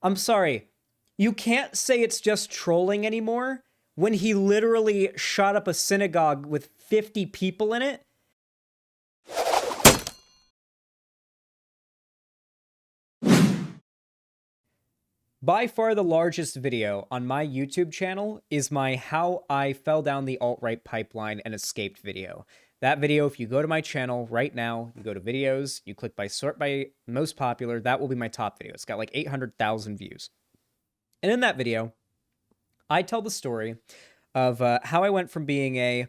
I'm sorry. You can't say it's just trolling anymore when he literally shot up a synagogue with 50 people in it. By far the largest video on my YouTube channel is my How I Fell Down the Alt-Right Pipeline and Escaped video. That video, if you go to my channel right now, you go to videos, you click by sort by most popular, that will be my top video. It's got like 800,000 views. And in that video, I tell the story of how I went from being a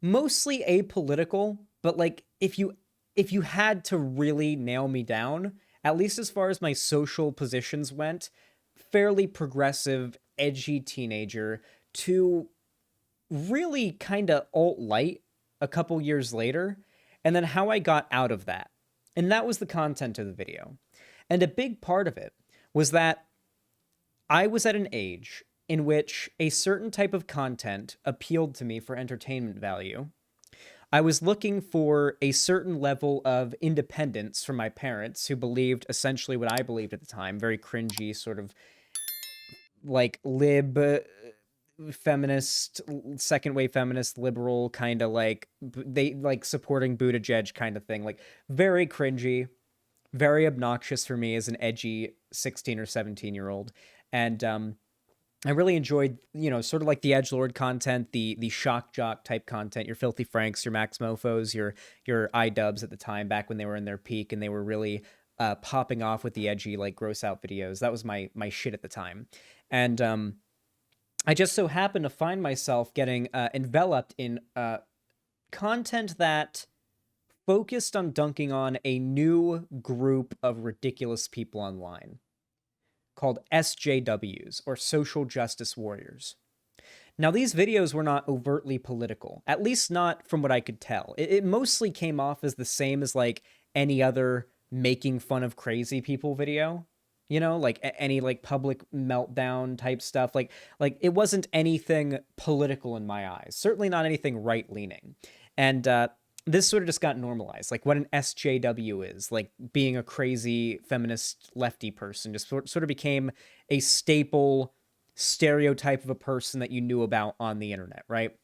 mostly apolitical, but like if you had to really nail me down, at least as far as my social positions went, fairly progressive, edgy teenager to really kind of alt-light a couple years later, and then how I got out of that. And that was the content of the video. And a big part of it was that I was at an age in which a certain type of content appealed to me for entertainment value. I was looking for a certain level of independence from my parents, who believed essentially what I believed at the time, very cringy, sort of like lib feminist, second wave feminist, liberal kind of like they like supporting Buttigieg kind of thing, like very cringy, very obnoxious for me as an edgy 16 or 17-year-old. And I really enjoyed, sort of like the edgelord content, the shock jock type content, your Filthy Franks, your Max Mofos, your iDubbbz at the time, back when they were in their peak and they were really popping off with the edgy, like, gross out videos. That was my shit at the time. And I just so happened to find myself getting enveloped in content that focused on dunking on a new group of ridiculous people online called SJWs, or Social Justice Warriors. Now, these videos were not overtly political, at least not from what I could tell. It mostly came off as the same as, like, any other making fun of crazy people video, like any, like, public meltdown type stuff. Like it wasn't anything political in my eyes, certainly not anything right-leaning. And this sort of just got normalized, like what an SJW is, like being a crazy feminist lefty person, just sort of became a staple stereotype of a person that you knew about on the internet, right?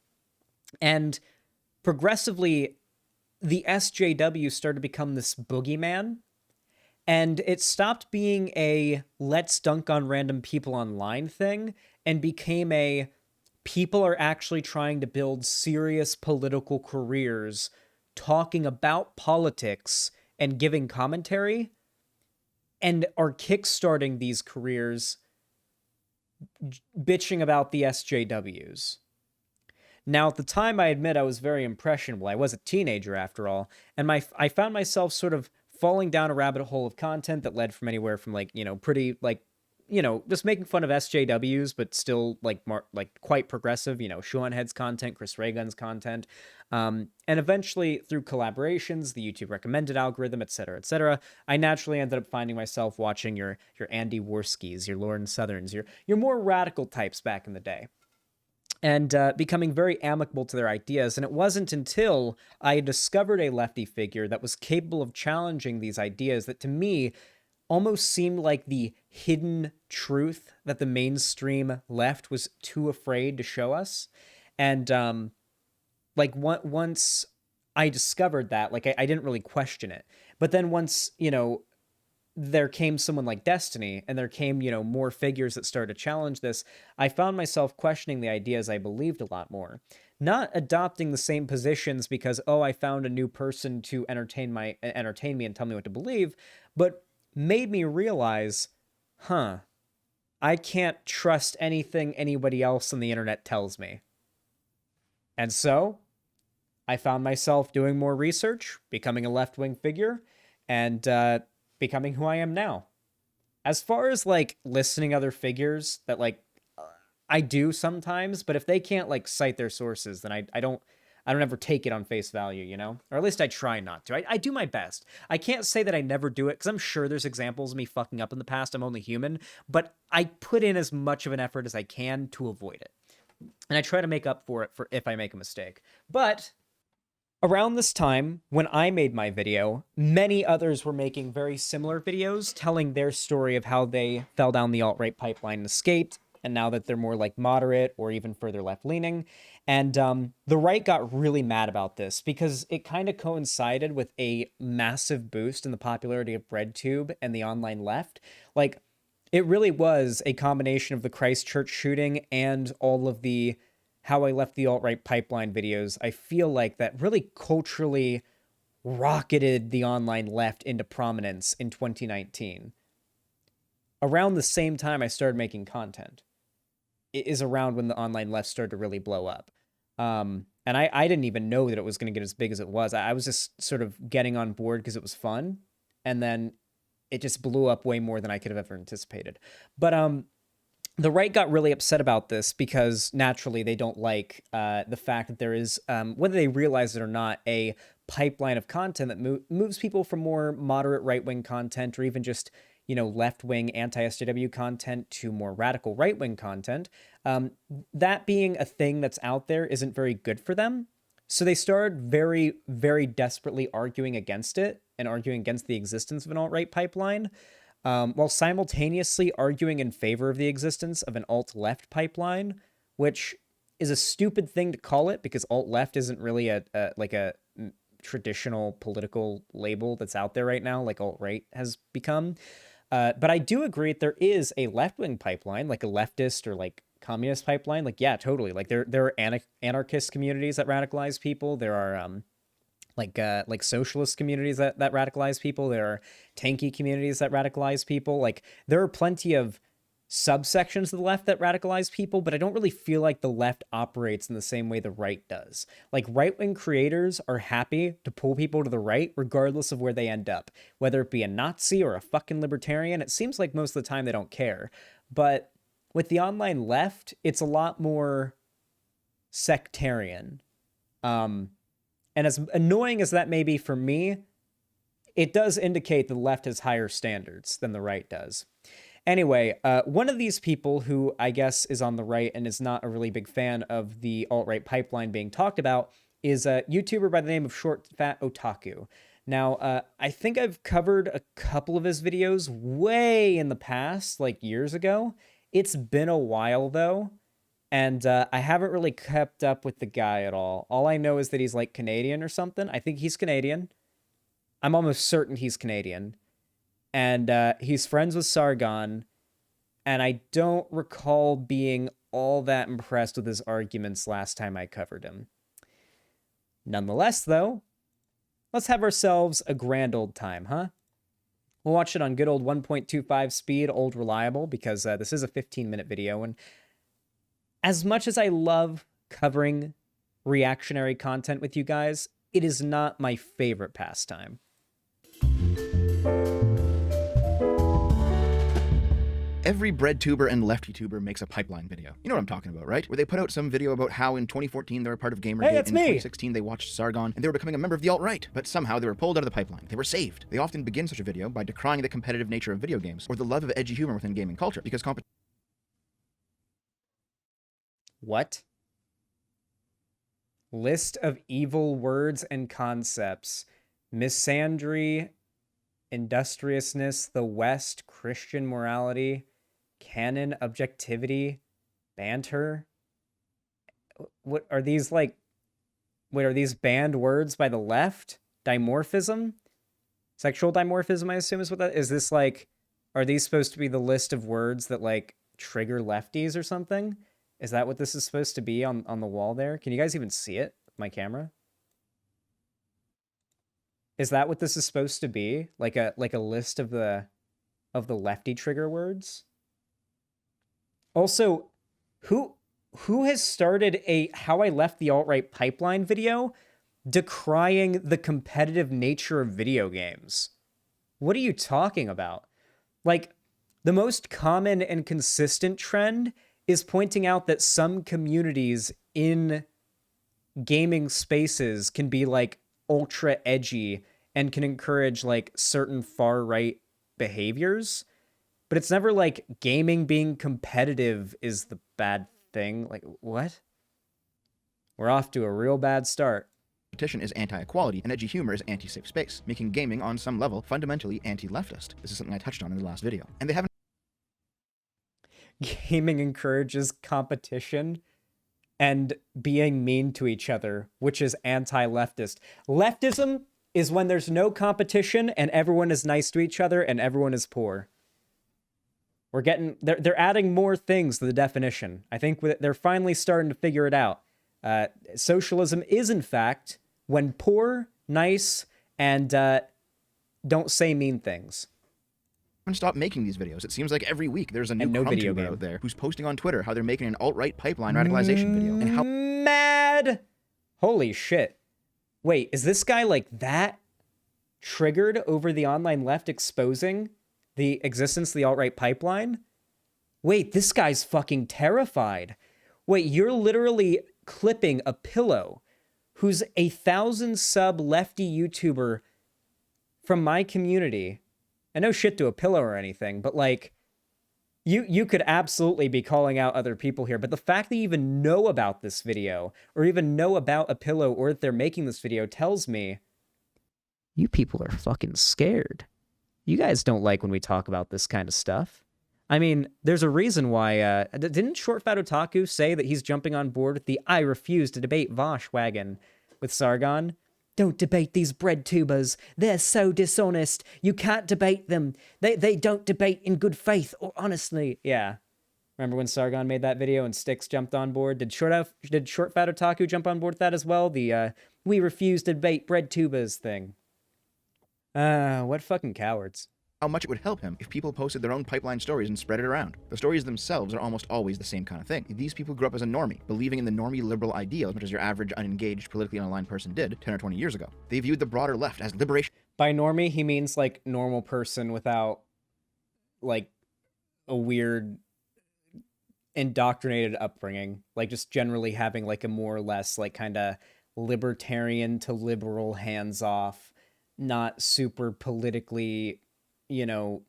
And progressively, the SJW started to become this boogeyman, and it stopped being a let's dunk on random people online thing and became a people are actually trying to build serious political careers talking about politics and giving commentary, and are kickstarting these careers bitching about the SJWs. Now, at the time, I admit I was very impressionable. I was a teenager, after all, and I found myself sort of falling down a rabbit hole of content that led from anywhere from, like, pretty, like, just making fun of SJWs, but still like quite progressive, Seanhead's content, Chris Ray Gun's content. And eventually through collaborations, the YouTube recommended algorithm, etc., I naturally ended up finding myself watching your Andy Worskis, your Lauren Southerns, your more radical types back in the day, and becoming very amicable to their ideas. And it wasn't until I discovered a lefty figure that was capable of challenging these ideas that, to me, almost seemed like the hidden truth that the mainstream left was too afraid to show us. And once I discovered that, like, I didn't really question it. But then once, there came someone like Destiny, and there came, more figures that started to challenge this, I found myself questioning the ideas I believed a lot more. Not adopting the same positions because, oh, I found a new person to entertain me and tell me what to believe, but made me realize, I can't trust anything anybody else on the internet tells me. And so I found myself doing more research, becoming a left-wing figure, and becoming who I am now. As far as, like, listening to other figures that, like, I do sometimes, but if they can't, like, cite their sources, then I don't ever take it on face value, Or at least I try not to. I do my best. I can't say that I never do it, because I'm sure there's examples of me fucking up in the past. I'm only human. But I put in as much of an effort as I can to avoid it. And I try to make up for it if I make a mistake. But Around this time, when I made my video, many others were making very similar videos telling their story of how they fell down the alt-right pipeline and escaped, and now that they're more like moderate or even further left-leaning. And the right got really mad about this because it kind of coincided with a massive boost in the popularity of RedTube and the online left. Like, it really was a combination of the Christchurch shooting and all of the how I left the alt-right pipeline videos. I feel like that really culturally rocketed the online left into prominence in 2019. Around the same time I started making content. It is around when the online left started to really blow up. And I didn't even know that it was going to get as big as it was. I was just sort of getting on board because it was fun. And then it just blew up way more than I could have ever anticipated. But the right got really upset about this because naturally they don't like the fact that there is, whether they realize it or not, a pipeline of content that moves people from more moderate right-wing content or even just, you know, left-wing anti-SJW content to more radical right-wing content. That being a thing that's out there isn't very good for them. So they started very, very desperately arguing against it and arguing against the existence of an alt-right pipeline, while simultaneously arguing in favor of the existence of an alt-left pipeline, which is a stupid thing to call it because alt-left isn't really a traditional political label that's out there right now, like alt-right has become. But I do agree that there is a left-wing pipeline, like a leftist or like communist pipeline. Like, yeah, totally. Like there are anarchist communities that radicalize people. There are like socialist communities that radicalize people. There are tanky communities that radicalize people. Like there are plenty of subsections of the left that radicalize people, but I don't really feel like the left operates in the same way the right does. Like right-wing creators are happy to pull people to the right regardless of where they end up, whether it be a Nazi or a fucking libertarian. It seems like most of the time they don't care. But with the online left, it's a lot more sectarian. And as annoying as that may be for me, it does indicate the left has higher standards than the right does. Anyway, one of these people who I guess is on the right and is not a really big fan of the alt-right pipeline being talked about is a YouTuber by the name of ShortFatOtaku. Now, I think I've covered a couple of his videos way in the past, like years ago. It's been a while, though. And I haven't really kept up with the guy at all. All I know is that he's like Canadian or something. I think he's Canadian. I'm almost certain he's Canadian. And he's friends with Sargon. And I don't recall being all that impressed with his arguments last time I covered him. Nonetheless, though, let's have ourselves a grand old time, huh? We'll watch it on good old 1.25 speed, old reliable, because this is a 15-minute video. And as much as I love covering reactionary content with you guys, it is not my favorite pastime. Every breadtuber and leftytuber makes a pipeline video. You know what I'm talking about, right? Where they put out some video about how in 2014 they were part of Gamergate, Hey, that's in me. 2016 they watched Sargon, and they were becoming a member of the alt-right. But somehow they were pulled out of the pipeline. They were saved. They often begin such a video by decrying the competitive nature of video games, or the love of edgy humor within gaming culture, because What? List of evil words and concepts. Misandry, industriousness, the West, Christian morality, canon, objectivity, banter. What are these like? Wait, are these banned words by the left? Dimorphism? Sexual dimorphism, I assume is what that is. This like, are these supposed to be the list of words that like trigger lefties or something? Is that what this is supposed to be on the wall there? Can you guys even see it with my camera? Is that what this is supposed to be? Like a list of the lefty trigger words? Also, who has started a how I left the alt-right pipeline video decrying the competitive nature of video games? What are you talking about? Like, the most common and consistent trend is pointing out that some communities in gaming spaces can be like ultra edgy and can encourage like certain far right behaviors, but it's never like gaming being competitive is the bad thing. Like, what? We're off to a real bad start. competition is anti-equality, and edgy humor is anti-safe space, making gaming on some level fundamentally anti-leftist. This is something I touched on in the last video. And they haven't Gaming encourages competition and being mean to each other, which is anti-leftist. Leftism is when there's no competition and everyone is nice to each other and everyone is poor. They're adding more things to the definition. I think they're finally starting to figure it out. Socialism is, in fact, when poor, nice, and don't say mean things. stop making these videos. It seems like every week there's a new video YouTuber out there who's posting on Twitter how they're making an alt-right pipeline radicalization video and how mad. Holy shit. Wait, is this guy like that triggered over the online left exposing the existence of the alt-right pipeline? Wait, this guy's fucking terrified. Wait, you're literally clipping a pillow who's a 1,000 sub lefty YouTuber from my community. And no shit to a pillow or anything, but like, you could absolutely be calling out other people here, but the fact that you even know about this video, or even know about a pillow, or that they're making this video tells me you people are fucking scared. You guys don't like when we talk about this kind of stuff. I mean, there's a reason why, didn't ShortFatOtaku say that he's jumping on board with the I refuse to debate Vosh wagon with Sargon? Don't debate these bread tubers. They're so dishonest. You can't debate them. They don't debate in good faith or honestly. Yeah. Remember when Sargon made that video and Styx jumped on board? Did ShortFatOtaku jump on board with that as well? The we refuse to debate bread tubers thing. What fucking cowards. how much it would help him if people posted their own pipeline stories and spread it around. The stories themselves are almost always the same kind of thing. These people grew up as a normie, believing in the normie liberal ideal as much as your average unengaged, politically unaligned person did 10 or 20 years ago. They viewed the broader left as liberation. By normie, he means like normal person without like a weird indoctrinated upbringing, like just generally having like a more or less like kind of libertarian to liberal hands-off, not super politically, you know,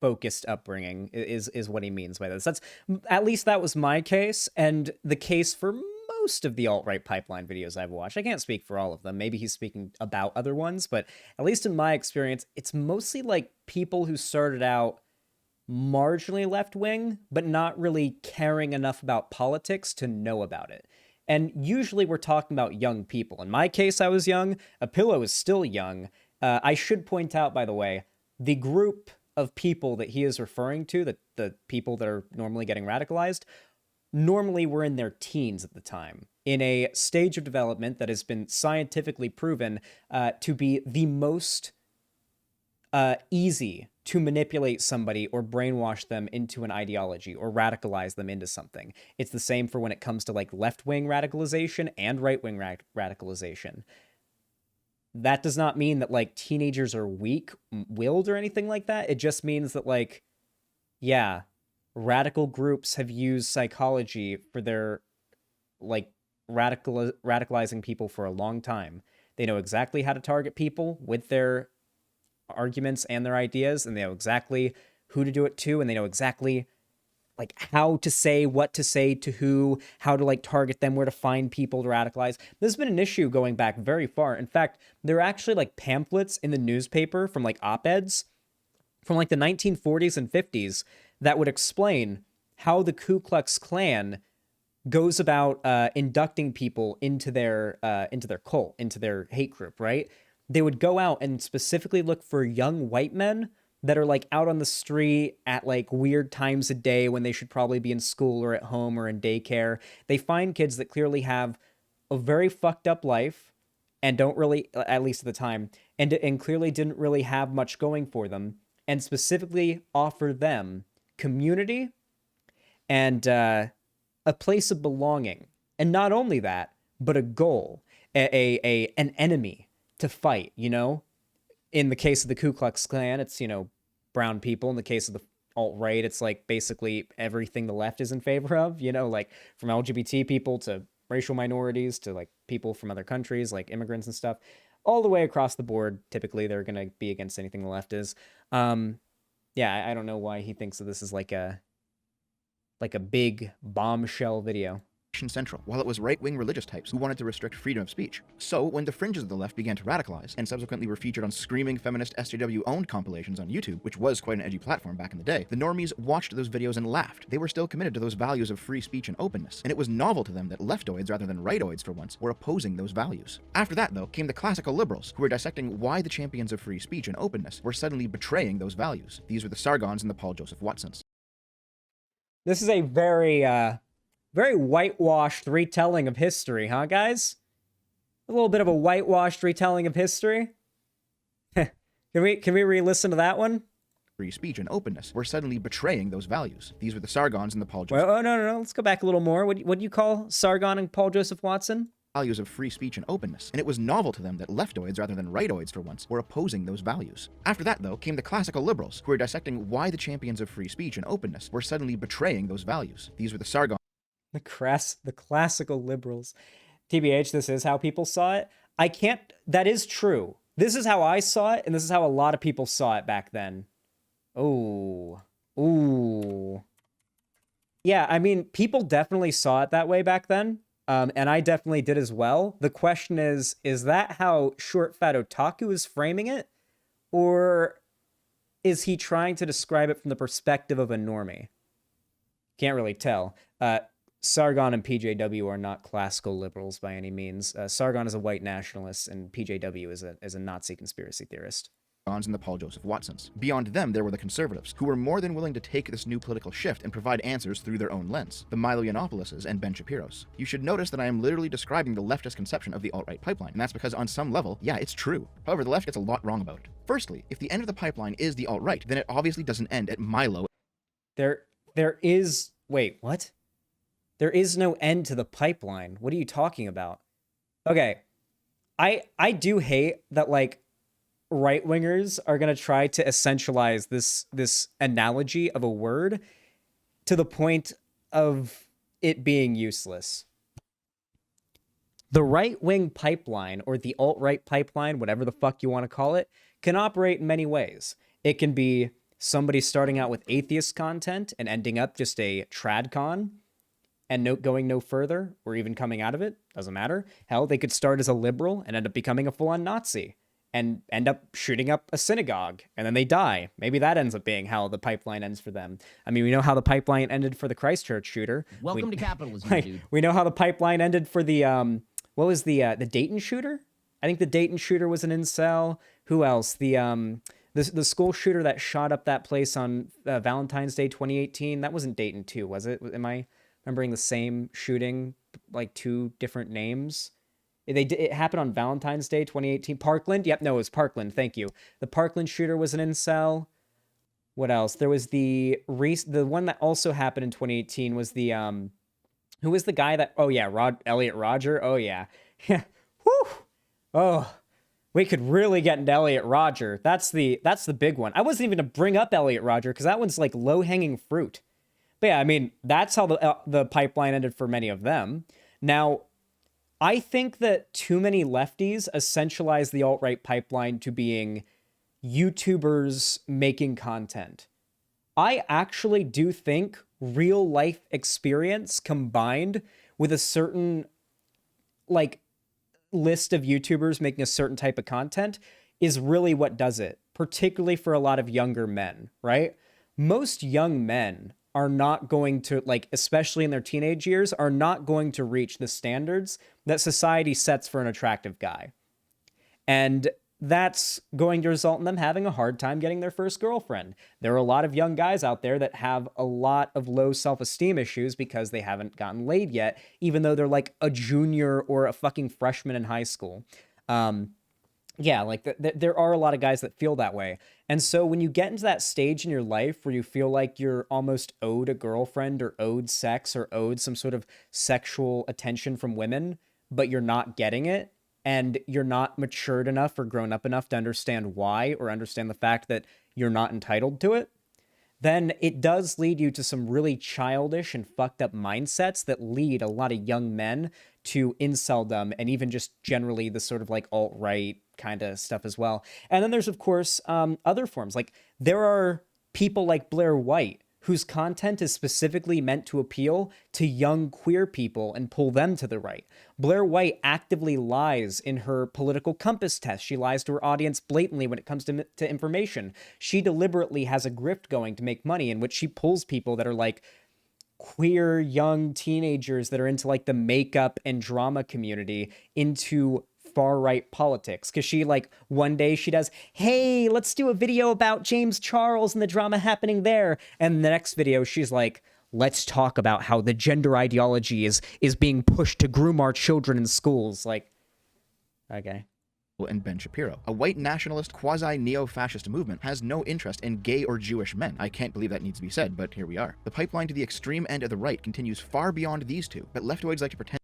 focused upbringing is what he means by this. That's at least that was my case, and the case for most of the alt-right pipeline videos I've watched. I can't speak for all of them. Maybe he's speaking about other ones, but at least in my experience, it's mostly like people who started out marginally left-wing, but not really caring enough about politics to know about it. And usually we're talking about young people. In my case, I was young. A pillow is still young. I should point out, by the way, the group of people that he is referring to, the people that are normally getting radicalized, normally were in their teens at the time, in a stage of development that has been scientifically proven to be the most easy to manipulate somebody or brainwash them into an ideology or radicalize them into something. It's the same for when it comes to like left-wing radicalization and right-wing radicalization. That does not mean that like teenagers are weak-willed or anything like that. It just means that like, yeah, radical groups have used psychology for their like radicalizing people for a long time. They know exactly how to target people with their arguments and their ideas, and they know exactly who to do it to, and they know exactly like how to say what to say to who, how to like target them, where to find people to radicalize. This has been an issue going back very far. In fact, there are actually like pamphlets in the newspaper from like op-eds from like the 1940s and 50s that would explain how the Ku Klux Klan goes about inducting people into their cult, into their hate group, right? They would go out and specifically look for young white men that are like out on the street at like weird times of day when they should probably be in school or at home or in daycare. They find kids that clearly have a very fucked up life and don't really, at least at the time, and clearly didn't really have much going for them, and specifically offer them community and a place of belonging. And not only that, but a goal, an enemy to fight, you know? In the case of the Ku Klux Klan, it's, you know, brown people. In the case of the alt-right, it's like basically everything the left is in favor of, you know, like from LGBT people to racial minorities to like people from other countries, like immigrants and stuff, all the way across the board. Typically, they're going to be against anything the left is. Yeah, I don't know why he thinks that this is like a big bombshell video. Central, while it was right-wing religious types who wanted to restrict freedom of speech. So, when the fringes of the left began to radicalize, and subsequently were featured on screaming feminist SJW-owned compilations on YouTube, which was quite an edgy platform back in the day, the normies watched those videos and laughed. They were still committed to those values of free speech and openness, and it was novel to them that leftoids, rather than rightoids for once, were opposing those values. After that, though, came the classical liberals, who were dissecting why the champions of free speech and openness were suddenly betraying those values. These were the Sargons and the Paul Joseph Watsons. This is a very whitewashed retelling of history, huh, guys? A little bit of a whitewashed retelling of history. Can we re-listen to that one? Free speech and openness were suddenly betraying those values. These were the Sargons and the Paul Joseph. Oh, no. Let's go back a little more. What do you call Sargon and Paul Joseph Watson? Values of free speech and openness, and it was novel to them that leftoids, rather than rightoids for once, were opposing those values. After that, though, came the classical liberals, who were dissecting why the champions of free speech and openness were suddenly betraying those values. These were the Sargons. The classical liberals. TBH, this is how people saw it. That is true. This is how I saw it, and this is how a lot of people saw it back then. Ooh. Yeah, I mean, people definitely saw it that way back then, and I definitely did as well. The question is that how ShortFatOtaku is framing it? Or is he trying to describe it from the perspective of a normie? Can't really tell. Sargon and PJW are not classical liberals by any means. Sargon is a white nationalist, and PJW is a Nazi conspiracy theorist. And the Paul Joseph Watsons. Beyond them, there were the conservatives, who were more than willing to take this new political shift and provide answers through their own lens. The Milo Yiannopoulos and Ben Shapiro's. You should notice that I am literally describing the leftist conception of the alt-right pipeline, and that's because on some level, yeah, it's true. However, the left gets a lot wrong about it. Firstly, if the end of the pipeline is the alt-right, then it obviously doesn't end at Milo. Wait, what? There is no end to the pipeline. What are you talking about? Okay. I do hate that, like, right-wingers are going to try to essentialize this analogy of a word to the point of it being useless. The right-wing pipeline, or the alt-right pipeline, whatever the fuck you want to call it, can operate in many ways. It can be somebody starting out with atheist content and ending up just a tradcon and going no further, or even coming out of it, doesn't matter. Hell, they could start as a liberal and end up becoming a full-on Nazi and end up shooting up a synagogue, and then they die. Maybe that ends up being how the pipeline ends for them. I mean, we know how the pipeline ended for the Christchurch shooter. Welcome to capitalism, dude. We know how the pipeline ended for the, what was the Dayton shooter? I think the Dayton shooter was an incel. Who else? The school shooter that shot up that place on Valentine's Day 2018, that wasn't Dayton 2, was it? Am I remembering the same shooting, like two different names? It happened on Valentine's Day 2018. Parkland? Yep, no, it was Parkland. Thank you. The Parkland shooter was an incel. What else? There was the one that also happened in 2018 was the who was the guy that, oh yeah, Elliot Rodger. Oh yeah. Yeah. Whew. Oh, we could really get into Elliot Rodger. That's the big one. I wasn't even going to bring up Elliot Rodger because that one's like low-hanging fruit. But yeah, I mean, that's how the pipeline ended for many of them. Now, I think that too many lefties essentialize the alt-right pipeline to being YouTubers making content. I actually do think real-life experience combined with a certain, like, list of YouTubers making a certain type of content is really what does it, particularly for a lot of younger men, right? Most young men are not going to, like, especially in their teenage years, are not going to reach the standards that society sets for an attractive guy. And that's going to result in them having a hard time getting their first girlfriend. There are a lot of young guys out there that have a lot of low self-esteem issues because they haven't gotten laid yet, even though they're like a junior or a fucking freshman in high school. Yeah, like there are a lot of guys that feel that way. And so when you get into that stage in your life where you feel like you're almost owed a girlfriend or owed sex or owed some sort of sexual attention from women, but you're not getting it, and you're not matured enough or grown up enough to understand why or understand the fact that you're not entitled to it, then it does lead you to some really childish and fucked up mindsets that lead a lot of young men to inceldom and even just generally the sort of like alt-right kind of stuff as well. And then there's, of course, other forms. Like there are people like Blair White whose content is specifically meant to appeal to young queer people and pull them to the right. Blair White actively lies in her political compass test. She lies to her audience blatantly when it comes to information. She deliberately has a grift going to make money in which she pulls people that are like queer young teenagers that are into like the makeup and drama community into far-right politics, because she like one day she does, hey, let's do a video about James Charles and the drama happening there, and the next video she's like, let's talk about how the gender ideology is being pushed to groom our children in schools. Like, okay. And Ben Shapiro. A white nationalist, quasi-neo-fascist movement has no interest in gay or Jewish men. I can't believe that needs to be said, but here we are. The pipeline to the extreme end of the right continues far beyond these two, but leftoids like to pretend.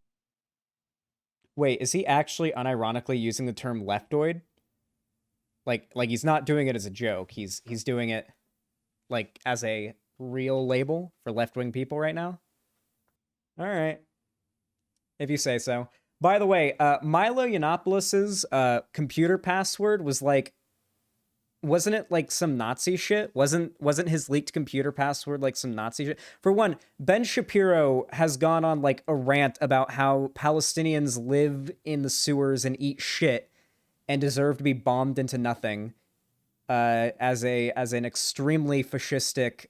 Wait, is he actually unironically using the term leftoid? Like he's not doing it as a joke. He's doing it like as a real label for left-wing people right now? All right. If you say so. By the way, Milo Yiannopoulos' computer password was like, wasn't it like some Nazi shit? Wasn't his leaked computer password like some Nazi shit? For one, Ben Shapiro has gone on like a rant about how Palestinians live in the sewers and eat shit and deserve to be bombed into nothing, as an extremely fascistic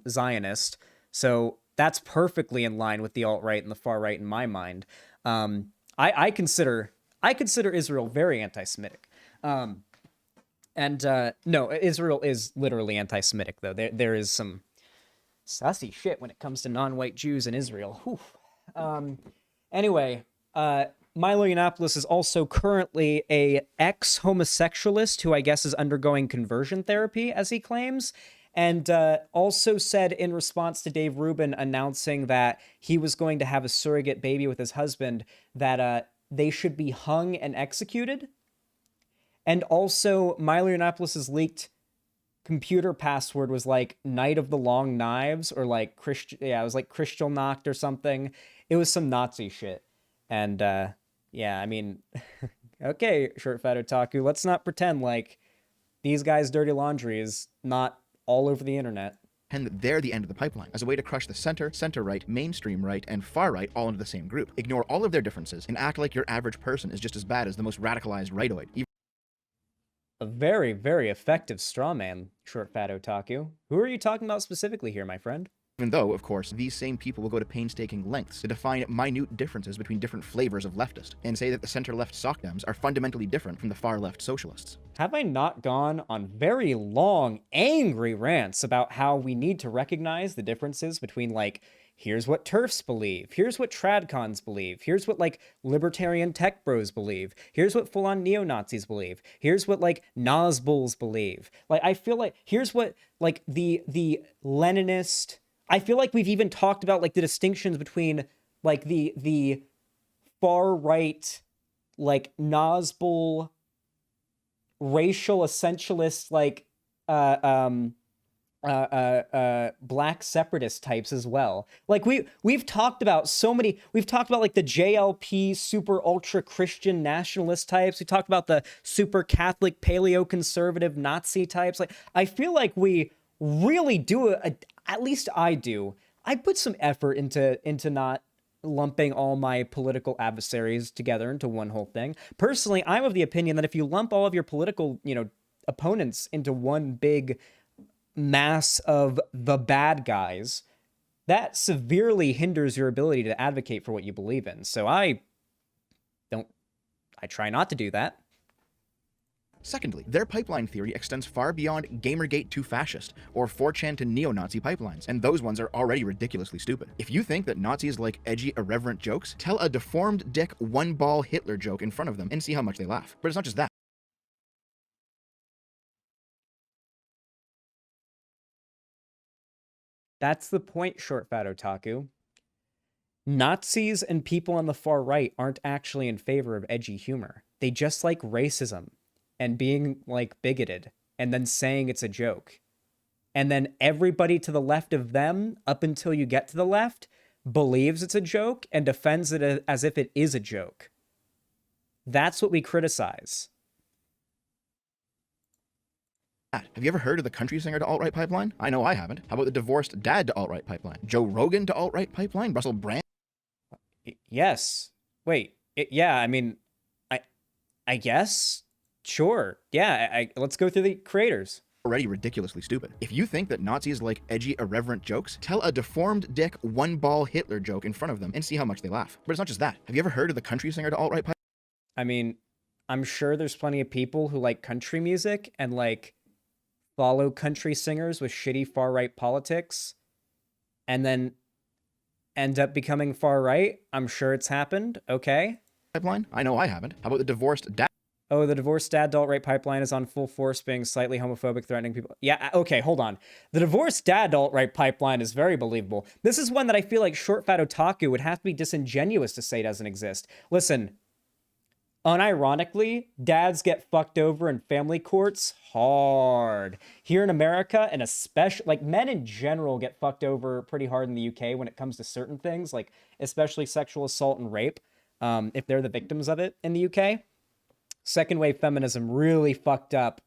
Zionist. So that's perfectly in line with the alt-right and the far right in my mind. I consider Israel very anti-Semitic. No, Israel is literally anti-Semitic, though. There is some sussy shit when it comes to non-white Jews in Israel. Anyway, Milo Yiannopoulos is also currently a ex-homosexualist who I guess is undergoing conversion therapy, as he claims. And also said in response to Dave Rubin announcing that he was going to have a surrogate baby with his husband, that they should be hung and executed. And also, Milo Yiannopoulos' leaked computer password was like Night of the Long Knives, or like it was like Kristallnacht or something. It was some Nazi shit. And yeah, I mean, okay, ShortFatOtaku, let's not pretend like these guys' dirty laundry is not all over the internet. And that they're the end of the pipeline, as a way to crush the center, center-right, mainstream right, and far-right all into the same group. Ignore all of their differences and act like your average person is just as bad as the most radicalized rightoid. A very, very effective straw man, ShortFatOtaku. Who are you talking about specifically here, my friend? Even though, of course, these same people will go to painstaking lengths to define minute differences between different flavors of leftist, and say that the center-left sockdems are fundamentally different from the far-left socialists. Have I not gone on very long, angry rants about how we need to recognize the differences between, like, here's what TERFs believe, here's what tradcons believe, here's what, like, libertarian tech bros believe, here's what full-on neo-Nazis believe, here's what, like, Nazbuls believe. Like, I feel like, here's what, like, the Leninist... I feel like we've even talked about, like, the distinctions between, like, the far-right, like, Nazbul, racial essentialist, like, black separatist types as well. Like, we've talked about we've talked about, like, the JLP super ultra Christian nationalist types. We talked about the super Catholic paleo-conservative Nazi types. Like, I feel like we really do at least I do. I put some effort into not lumping all my political adversaries together into one whole thing. Personally, I'm of the opinion that if you lump all of your political, opponents into one big mass of the bad guys, that severely hinders your ability to advocate for what you believe in. So I try not to do that. Secondly, their pipeline theory extends far beyond Gamergate to fascist, or 4chan to neo-Nazi pipelines, and those ones are already ridiculously stupid. If you think that Nazis like edgy, irreverent jokes, tell a deformed dick one-ball Hitler joke in front of them and see how much they laugh. But it's not just that. That's the point, ShortFatOtaku. Nazis and people on the far right aren't actually in favor of edgy humor. They just like racism and being, like, bigoted, and then saying it's a joke. And then everybody to the left of them, up until you get to the left, believes it's a joke and defends it as if it is a joke. That's what we criticize. Have you ever heard of the country singer to alt-right pipeline? I know I haven't. How about the divorced dad to alt-right pipeline? Joe Rogan to alt-right pipeline? Russell Brand? Yes. Wait. Yeah. I mean, I guess. Sure. Yeah. Let's go through the creators. Already ridiculously stupid. If you think that Nazis like edgy, irreverent jokes, tell a deformed dick one-ball Hitler joke in front of them and see how much they laugh. But it's not just that. Have you ever heard of the country singer to alt-right pipeline? I mean, I'm sure there's plenty of people who like country music and like follow country singers with shitty far-right politics and then end up becoming far-right. I'm sure it's happened. Okay. Pipeline? I know I haven't. How about the divorced dad? Oh, the divorced dad to alt-right pipeline is on full force, being slightly homophobic, threatening people. Yeah, okay, hold on. The divorced dad to alt-right pipeline is very believable. This is one that I feel like ShortFatOtaku would have to be disingenuous to say doesn't exist. Listen, unironically, dads get fucked over in family courts hard. Here in America, and especially, like, men in general get fucked over pretty hard in the UK when it comes to certain things, like, especially sexual assault and rape, if they're the victims of it in the UK. Second wave feminism really fucked up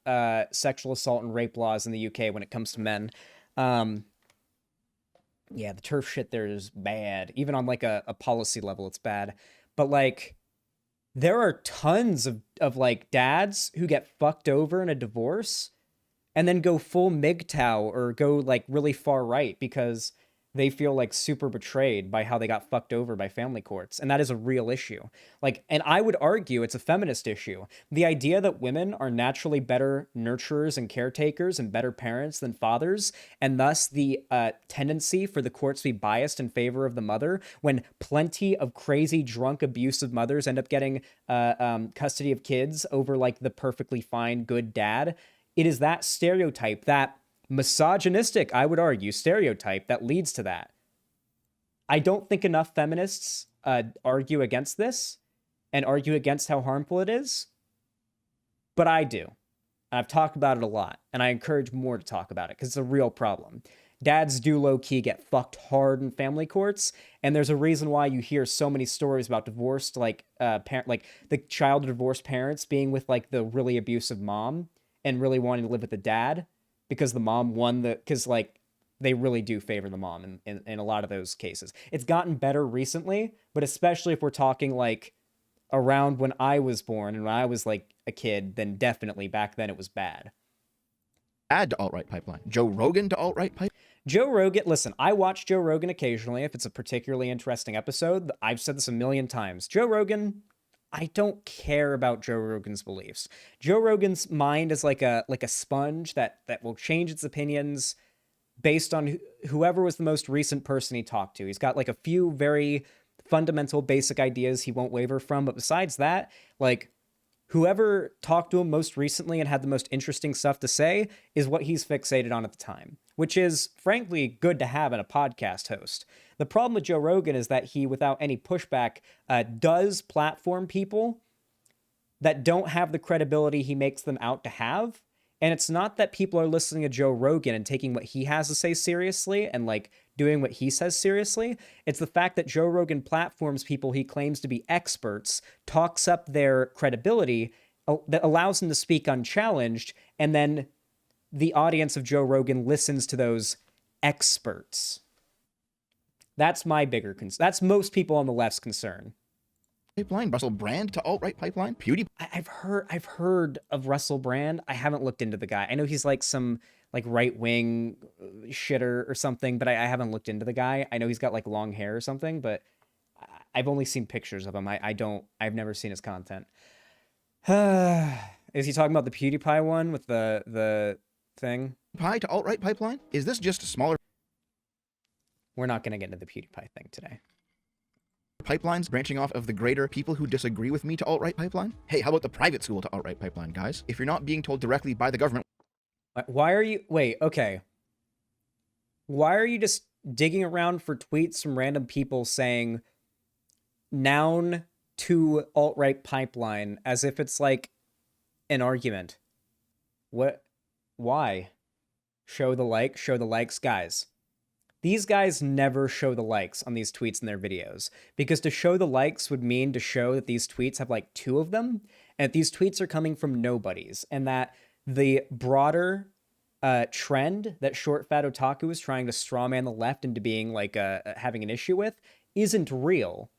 sexual assault and rape laws in the UK when it comes to men. Yeah, the turf shit there is bad. Even on like a policy level, it's bad. But like, there are tons of like dads who get fucked over in a divorce and then go full MGTOW or go like really far right because they feel like super betrayed by how they got fucked over by family courts. And that is a real issue. Like, and I would argue it's a feminist issue. The idea that women are naturally better nurturers and caretakers and better parents than fathers, and thus the tendency for the courts to be biased in favor of the mother when plenty of crazy, drunk, abusive mothers end up getting custody of kids over like the perfectly fine, good dad. It is that stereotype, that misogynistic, I would argue, stereotype that leads to that. I don't think enough feminists argue against this and argue against how harmful it is, but I do. I've talked about it a lot, and I encourage more to talk about it because it's a real problem. Dads do low-key get fucked hard in family courts, and there's a reason why you hear so many stories about divorced, like, like the child of divorced parents being with like the really abusive mom and really wanting to live with the dad, because the mom won because like they really do favor the mom in a lot of those cases. It's gotten better recently, but especially if we're talking like around when I was born and when I was like a kid, then definitely back then it was bad. Add to alt-right pipeline. Joe Rogan to alt-right pipeline? Joe Rogan, listen, I watch Joe Rogan occasionally if it's a particularly interesting episode. I've said this a million times. Joe Rogan, I don't care about Joe Rogan's beliefs. Joe Rogan's mind is like a sponge that will change its opinions based on whoever was the most recent person he talked to. He's got like a few very fundamental basic ideas he won't waver from, but besides that, like whoever talked to him most recently and had the most interesting stuff to say is what he's fixated on at the time, which is frankly good to have in a podcast host. The problem with Joe Rogan is that he, without any pushback, does platform people that don't have the credibility he makes them out to have. And it's not that people are listening to Joe Rogan and taking what he has to say seriously and like doing what he says seriously. It's the fact that Joe Rogan platforms people he claims to be experts, talks up their credibility, that allows them to speak unchallenged, and then the audience of Joe Rogan listens to those experts. That's my bigger concern. That's most people on the left's concern. Pipeline, Russell Brand to alt-right pipeline, PewDiePie. I've heard of Russell Brand. I haven't looked into the guy. I know he's like some like right-wing shitter or something, but I haven't looked into the guy. I know he's got like long hair or something, but I've only seen pictures of him. I've never seen his content. Is he talking about the PewDiePie one with the thing? Pie to alt-right pipeline? Is this just a smaller? We're not going to get into the PewDiePie thing today. Pipelines branching off of the greater people who disagree with me to alt-right pipeline? Hey, how about the private school to alt-right pipeline, guys? If you're not being told directly by the government... Why are you... Wait, okay. Why are you just digging around for tweets from random people saying noun to alt-right pipeline as if it's like an argument? What? Why? Show the likes, guys. These guys never show the likes on these tweets in their videos, because to show the likes would mean to show that these tweets have like 2 of them, and that these tweets are coming from nobodies, and that the broader trend that ShortFatOtaku is trying to strawman the left into being like having an issue with isn't real,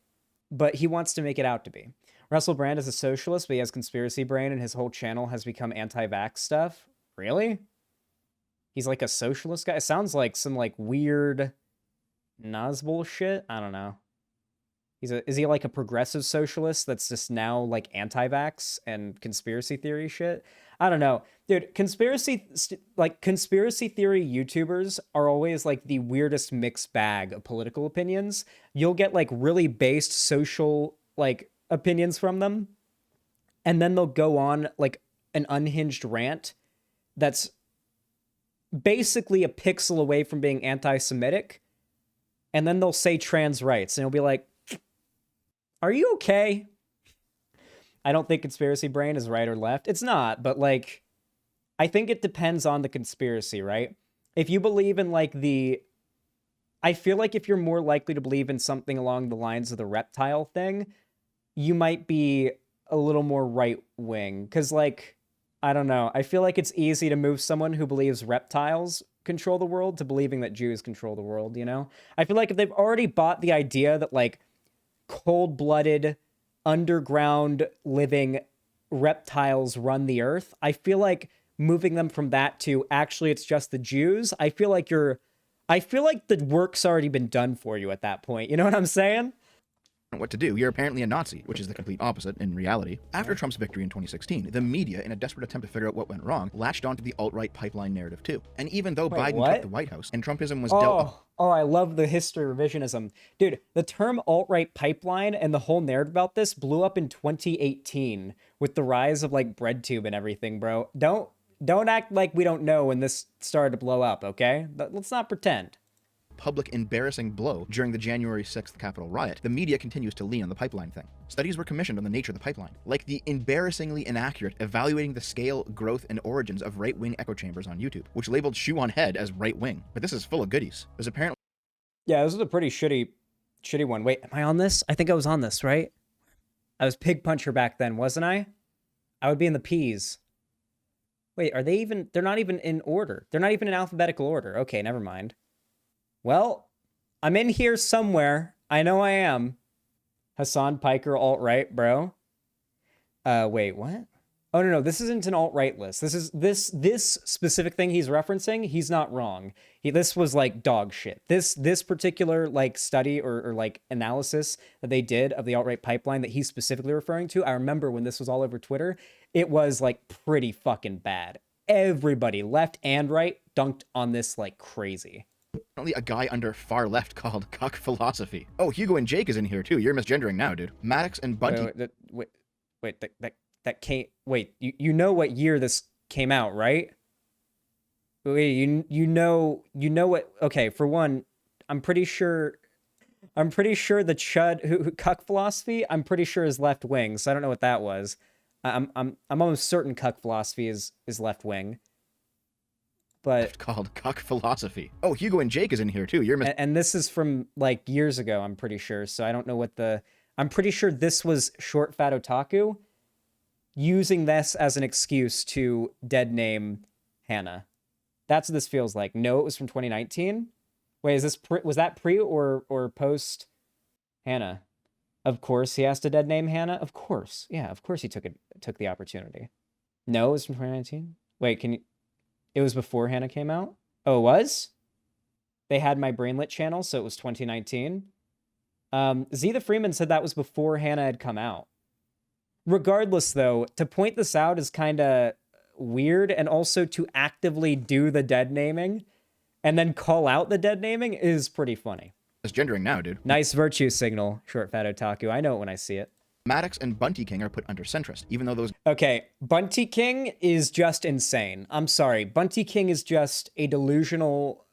but he wants to make it out to be. Russell Brand is a socialist, but he has conspiracy brain, and his whole channel has become anti-vax stuff. Really? He's like a socialist guy? It sounds like some like weird Nazbol shit. I don't know. Is he like a progressive socialist that's just now like anti-vax and conspiracy theory shit? I don't know. Dude, conspiracy theory YouTubers are always like the weirdest mixed bag of political opinions. You'll get like really based social like opinions from them, and then they'll go on like an unhinged rant that's basically a pixel away from being anti-Semitic, and then they'll say trans rights, and you'll be like, are you okay? I don't think conspiracy brain is right or left. It's not, but like, I think it depends on the conspiracy, right? If you believe in like I feel like if you're more likely to believe in something along the lines of the reptile thing, you might be a little more right wing. Cause like, I don't know. I feel like it's easy to move someone who believes reptiles control the world to believing that Jews control the world, you know? I feel like if they've already bought the idea that like cold-blooded, underground living reptiles run the earth, I feel like moving them from that to actually it's just the Jews, I feel like the work's already been done for you at that point. You know what I'm saying? What to do. You're apparently a Nazi, which is the complete opposite in reality. After Trump's victory in 2016, the media, in a desperate attempt to figure out what went wrong, latched onto the alt-right pipeline narrative too. And even though Biden took the White House and Trumpism was dealt... Oh, I love the history revisionism. Dude, the term alt-right pipeline and the whole narrative about this blew up in 2018 with the rise of like BreadTube and everything, bro. Don't act like we don't know when this started to blow up, okay? Let's not pretend. Public embarrassing blow during the January 6th Capitol riot, the media continues to lean on the pipeline thing. Studies were commissioned on the nature of the pipeline, like the embarrassingly inaccurate evaluating the scale, growth, and origins of right-wing echo chambers on YouTube, which labeled Shoe on Head as right-wing. But this is full of goodies. There's apparently... Yeah, this is a pretty shitty one. Wait, am I on this? I think I was on this, right? I was Pig Puncher back then, wasn't I? I would be in the P's. Wait, are they even... They're not even in order. They're not even in alphabetical order. Okay, never mind. Well, I'm in here somewhere. I know I am. Hassan Piker, alt-right, bro. Wait, what? Oh, no, this isn't an alt-right list. This specific thing he's referencing, he's not wrong. This was like dog shit. This particular like study or like analysis that they did of the alt-right pipeline that he's specifically referring to, I remember when this was all over Twitter, it was like pretty fucking bad. Everybody, left and right, dunked on this like crazy. Apparently a guy under far left called Cuck Philosophy. Oh, Hugo and Jake is in here too. You're misgendering now, dude. Maddox and Bunty. Wait, you know what year this came out, right? Wait, you know what? Okay, for one, I'm pretty sure the chud who Cuck Philosophy, I'm pretty sure is left wing. So I don't know what that was. I'm almost certain Cuck Philosophy is left wing. But called Cuck Philosophy. Oh, Hugo and Jake is in here too. You're and this is from like years ago, I'm pretty sure. So I don't know what I'm pretty sure this was ShortFatOtaku using this as an excuse to dead name Hannah. That's what this feels like. No, it was from 2019. Wait, was that pre or post Hannah? Of course he has to dead name Hannah. Of course. Yeah, of course he took the opportunity. No, it was from 2019. Wait, it was before Hannah came out? Oh, it was? They had my Brainlit channel, so it was 2019. Z the Freeman said that was before Hannah had come out. Regardless, though, to point this out is kind of weird, and also to actively do the dead naming and then call out the dead naming is pretty funny. It's gendering now, dude. Nice virtue signal, ShortFatOtaku. I know it when I see it. Maddox and Bunty King are put under centrist, even though those... Okay, Bunty King is just insane. I'm sorry. Bunty King is just a delusional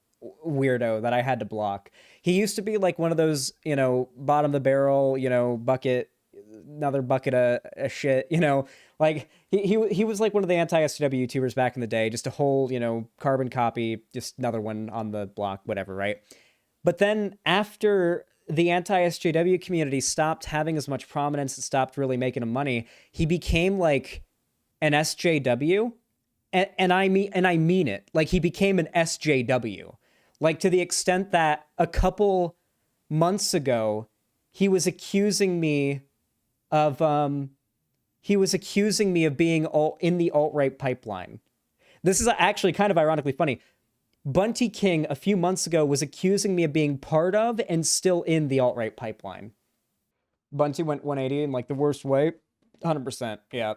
weirdo that I had to block. He used to be like one of those, you know, bottom of the barrel, you know, bucket, another bucket of shit, you know, like he was like one of the anti-SJW YouTubers back in the day, just a whole, you know, carbon copy, just another one on the block, whatever, right? But then after the anti-SJW community stopped having as much prominence and stopped really making him money, he became like an SJW, and I mean it. Like, he became an SJW. Like, to the extent that a couple months ago, he was accusing me of being in the alt-right pipeline. This is actually kind of ironically funny. Bunty King a few months ago was accusing me of being part of and still in the alt-right pipeline. Bunty went 180 in like the worst way. 100%. Yeah.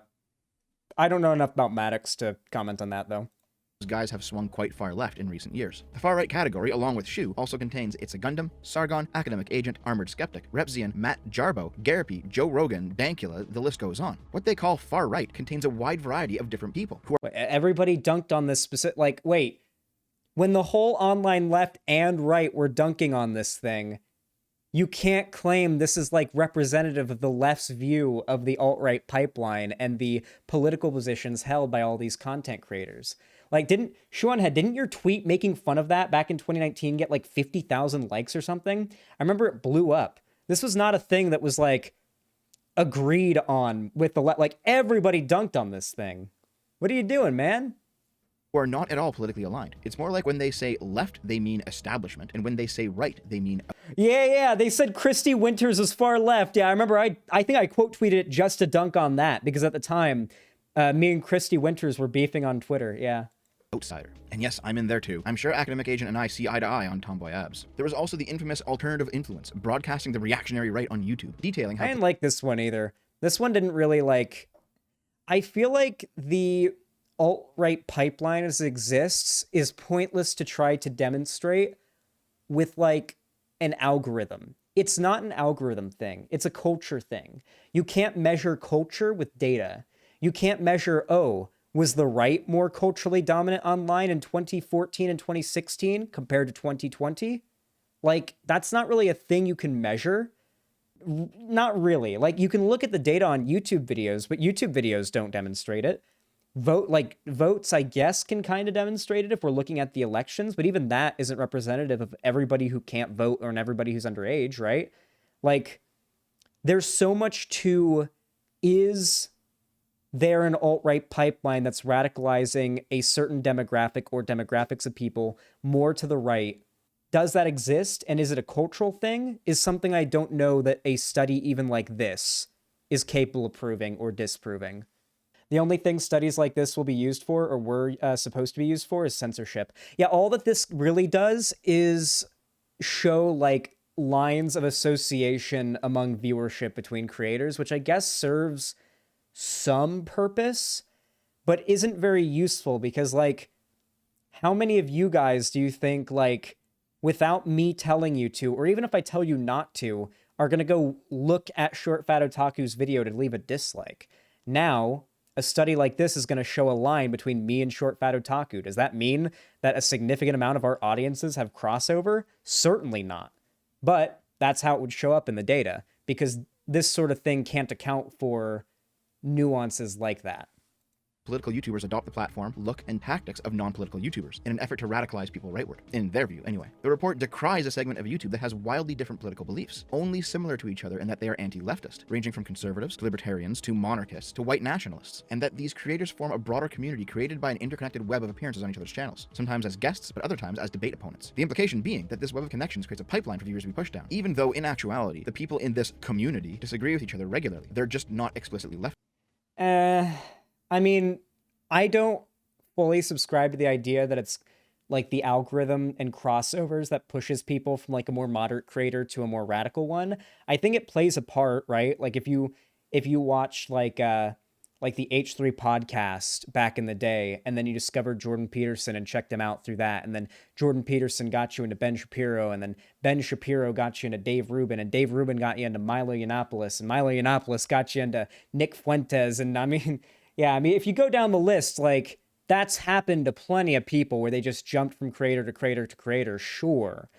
I don't know enough about Maddox to comment on that, though. Those guys have swung quite far left in recent years. The far-right category, along with Shu, also contains It's a Gundam, Sargon, Academic Agent, Armored Skeptic, Repzian, Matt Jarbo, Garapi, Joe Rogan, Dankula, the list goes on. What they call far-right contains a wide variety of different people who are... Everybody dunked on this specific... Like, wait. When the whole online left and right were dunking on this thing, you can't claim this is like representative of the left's view of the alt-right pipeline and the political positions held by all these content creators. Like, didn't your tweet making fun of that back in 2019 get like 50,000 likes or something? I remember it blew up. This was not a thing that was like agreed on with the left. Like, everybody dunked on this thing. What are you doing, man? Who are not at all politically aligned. It's more like when they say left, they mean establishment, and when they say right, they mean... Yeah, they said Christy Winters was far left. Yeah, I remember I think I quote tweeted it just to dunk on that, because at the time, me and Christy Winters were beefing on Twitter, yeah. Outsider. And yes, I'm in there too. I'm sure Academic Agent and I see eye to eye on tomboy abs. There was also the infamous alternative influence, broadcasting the reactionary right on YouTube, detailing how... I didn't like this one either. This one didn't really like... I feel like the alt-right pipeline as it exists is pointless to try to demonstrate with like an algorithm. It's not an algorithm thing. It's a culture thing. You can't measure culture with data. You can't measure, oh, was the right more culturally dominant online in 2014 and 2016 compared to 2020? Like, that's not really a thing you can measure. Not really. Like, you can look at the data on YouTube videos, but YouTube videos don't demonstrate it. Votes, I guess, can kind of demonstrate it if we're looking at the elections, but even that isn't representative of everybody who can't vote or everybody who's underage, right? Like, there's so much to, is there an alt-right pipeline that's radicalizing a certain demographic or demographics of people more to the right? Does that exist? And is it a cultural thing? Is something I don't know that a study even like this is capable of proving or disproving. The only thing studies like this will be used for, or were supposed to be used for, is censorship. Yeah, all that this really does is show, like, lines of association among viewership between creators, which I guess serves some purpose, but isn't very useful because, like, how many of you guys do you think, like, without me telling you to, or even if I tell you not to, are going to go look at ShortFatOtaku's video to leave a dislike? Now, a study like this is going to show a line between me and ShortFatOtaku. Does that mean that a significant amount of our audiences have crossover? Certainly not. But that's how it would show up in the data, because this sort of thing can't account for nuances like that. Political YouTubers adopt the platform, look, and tactics of non-political YouTubers in an effort to radicalize people rightward, in their view anyway. The report decries a segment of YouTube that has wildly different political beliefs, only similar to each other in that they are anti-leftist, ranging from conservatives to libertarians to monarchists to white nationalists, and that these creators form a broader community created by an interconnected web of appearances on each other's channels, sometimes as guests, but other times as debate opponents. The implication being that this web of connections creates a pipeline for viewers to be pushed down, even though in actuality, the people in this community disagree with each other regularly. They're just not explicitly left. I mean, I don't fully subscribe to the idea that it's like the algorithm and crossovers that pushes people from like a more moderate creator to a more radical one. I think it plays a part, right? Like if you watch like the H3 podcast back in the day, and then you discovered Jordan Peterson and checked him out through that, and then Jordan Peterson got you into Ben Shapiro, and then Ben Shapiro got you into Dave Rubin, and Dave Rubin got you into Milo Yiannopoulos, and Milo Yiannopoulos got you into Nick Fuentes, and I mean, yeah, I mean, if you go down the list, like, that's happened to plenty of people where they just jumped from creator to creator to creator, sure.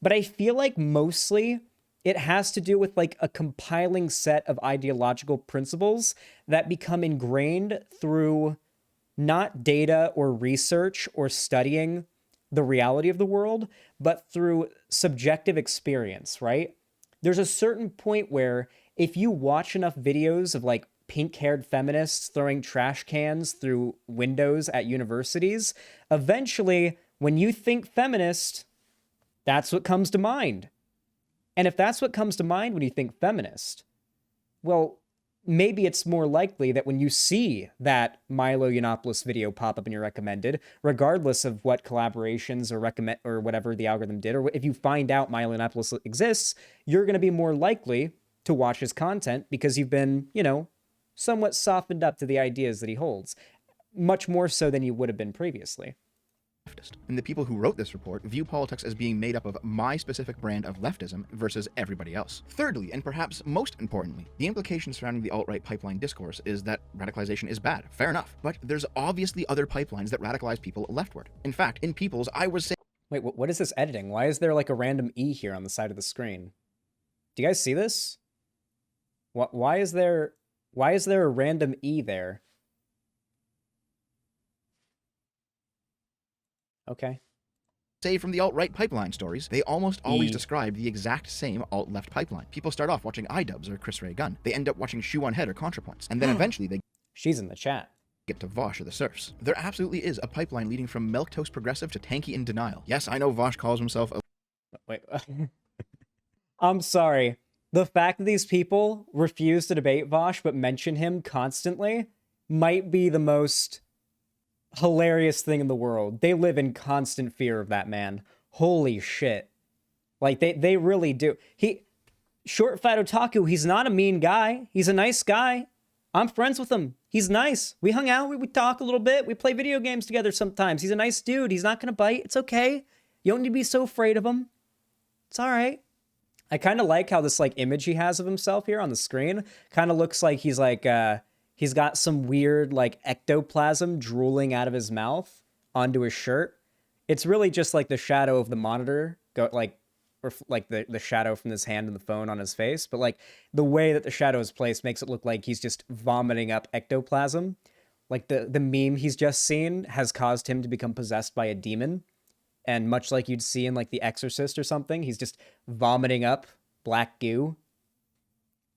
But I feel like mostly it has to do with like a compiling set of ideological principles that become ingrained through not data or research or studying the reality of the world, but through subjective experience, right? There's a certain point where if you watch enough videos of like pink-haired feminists throwing trash cans through windows at universities, eventually, when you think feminist, that's what comes to mind. And if that's what comes to mind when you think feminist, well, maybe it's more likely that when you see that Milo Yiannopoulos video pop up in your recommended, regardless of what collaborations or recommend or whatever the algorithm did, or if you find out Milo Yiannopoulos exists, you're going to be more likely to watch his content because you've been, you know, somewhat softened up to the ideas that he holds, much more so than you would have been previously. Leftist. And the people who wrote this report view politics as being made up of my specific brand of leftism versus everybody else. Thirdly, and perhaps most importantly, the implication surrounding the alt-right pipeline discourse is that radicalization is bad. Fair enough. But there's obviously other pipelines that radicalize people leftward. In fact, in People's, I was saying... Wait, what is this editing? Why is there like a random E here on the side of the screen? Do you guys see this? Why is there a random E there? Okay. Say from the alt-right pipeline stories, they almost always describe the exact same alt-left pipeline. People start off watching iDubbbz or Chris Ray Gunn. They end up watching Shoe on Head or ContraPoints. And then eventually they... She's in the chat. ...get to Vosh or the Serfs. There absolutely is a pipeline leading from milquetoast progressive to tanky in denial. Yes, I know Vosh calls himself a... Wait. I'm sorry. The fact that these people refuse to debate Vosh but mention him constantly might be the most hilarious thing in the world. They live in constant fear of that man. Holy shit. Like, they really do. ShortFatOtaku, he's not a mean guy. He's a nice guy. I'm friends with him. He's nice. We hung out. We talk a little bit. We play video games together sometimes. He's a nice dude. He's not going to bite. It's okay. You don't need to be so afraid of him. It's all right. I kind of like how this, like, image he has of himself here on the screen kind of looks like he's, like, he's got some weird, like, ectoplasm drooling out of his mouth onto his shirt. It's really just, like, the shadow of the monitor, or, like, the shadow from his hand and the phone on his face. But, like, the way that the shadow is placed makes it look like he's just vomiting up ectoplasm. Like, the meme he's just seen has caused him to become possessed by a demon. And much like you'd see in, like, The Exorcist or something, he's just vomiting up black goo.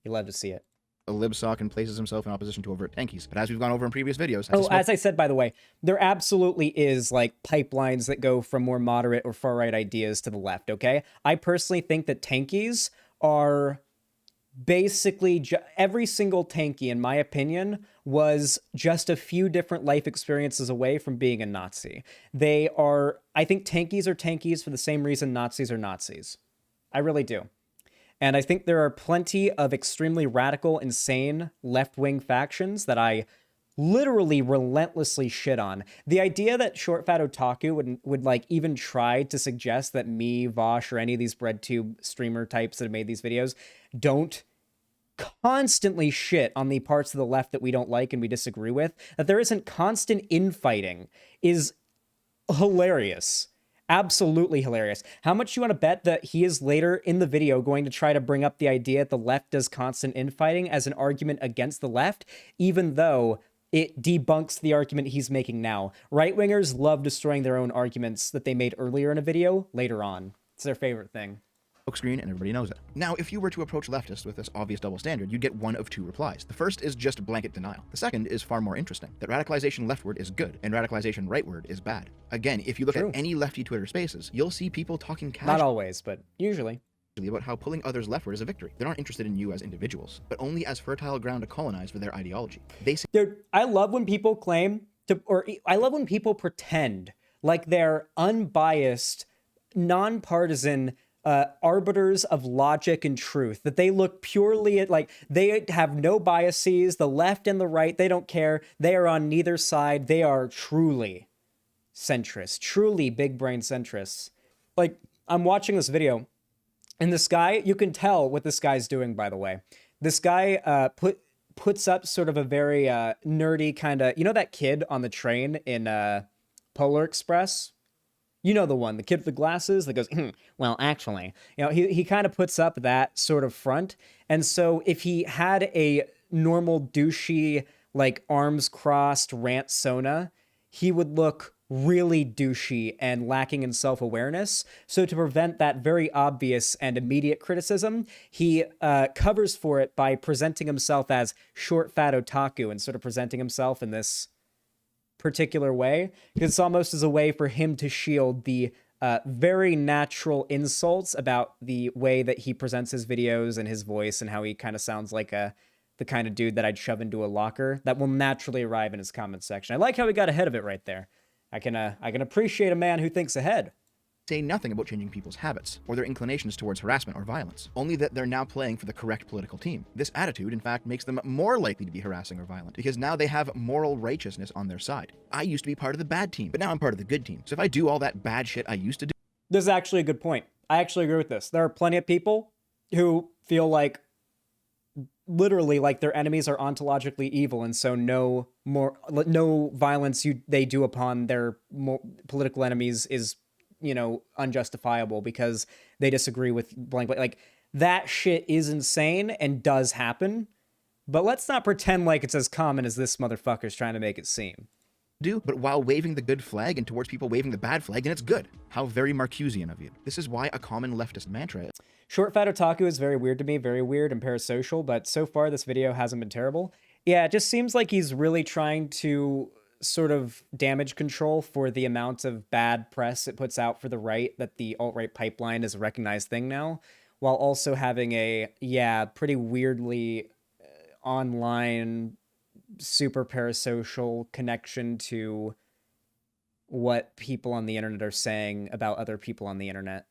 You love to see it. A libsock and places himself in opposition to overt tankies. But as we've gone over in previous videos... as I said, by the way, there absolutely is, like, pipelines that go from more moderate or far-right ideas to the left, okay? I personally think that tankies are basically... every single tanky, in my opinion, was just a few different life experiences away from being a Nazi. They are... I think tankies are tankies for the same reason Nazis are Nazis. I really do. And I think there are plenty of extremely radical, insane left-wing factions that I literally relentlessly shit on. The idea that ShortFatOtaku would like even try to suggest that me, Vosh, or any of these BreadTube streamer types that have made these videos don't constantly shit on the parts of the left that we don't like and we disagree with, that there isn't constant infighting, is hilarious. Absolutely hilarious. How much you want to bet that he is later in the video going to try to bring up the idea that the left does constant infighting as an argument against the left, even though it debunks the argument he's making now. Right-wingers love destroying their own arguments that they made earlier in a video later on. It's their favorite thing. Screen and everybody knows it. Now, if you were to approach leftists with this obvious double standard, you'd get one of two replies. The first is just blanket denial. The second is far more interesting, that radicalization leftward is good and radicalization rightward is bad. Again, if you look at any lefty Twitter spaces, you'll see people talking casually. Not always, but usually. About how pulling others leftward is a victory. They're not interested in you as individuals, but only as fertile ground to colonize for their ideology. Dude, I love when people claim to, or I love when people pretend like they're unbiased, nonpartisan arbiters of logic and truth, that they look purely at, like, they have no biases, the left and the right, they don't care, they are on neither side, they are truly centrist, truly big brain centrists. Like, I'm watching this video, and this guy, you can tell what this guy's doing, by the way. This guy puts up sort of a very nerdy kind of, you know that kid on the train in Polar Express? You know the one, the kid with the glasses that goes, well, actually. You know, he kind of puts up that sort of front. And so if he had a normal douchey, like, arms crossed rant sona, he would look really douchey and lacking in self-awareness. So to prevent that very obvious and immediate criticism, he covers for it by presenting himself as ShortFatOtaku and sort of presenting himself in this particular way, because it's almost as a way for him to shield the very natural insults about the way that he presents his videos and his voice and how he kind of sounds like the kind of dude that I'd shove into a locker that will naturally arrive in his comment section. I like how he got ahead of it right there. I can appreciate a man who thinks ahead. Say nothing about changing people's habits or their inclinations towards harassment or violence, only that they're now playing for the correct political team. This attitude, in fact, makes them more likely to be harassing or violent, because now they have moral righteousness on their side. I used to be part of the bad team, but now I'm part of the good team. So if I do all that bad shit I used to do... This is actually a good point. I actually agree with this. There are plenty of people who feel like literally like their enemies are ontologically evil, and so no violence they do upon their political enemies is, you know, unjustifiable because they disagree with blank. Like, that shit is insane and does happen, but let's not pretend like it's as common as this motherfucker's trying to make it seem. But while waving the good flag and towards people waving the bad flag, then it's good. How very Marcusian of you. This is why a common leftist mantra is... ShortFatOtaku is very weird to me, very weird and parasocial, but so far this video hasn't been terrible. Yeah, it just seems like he's really trying to sort of damage control for the amount of bad press it puts out for the right, that the alt-right pipeline is a recognized thing now, while also having a, pretty weirdly online, super parasocial connection to what people on the internet are saying about other people on the internet.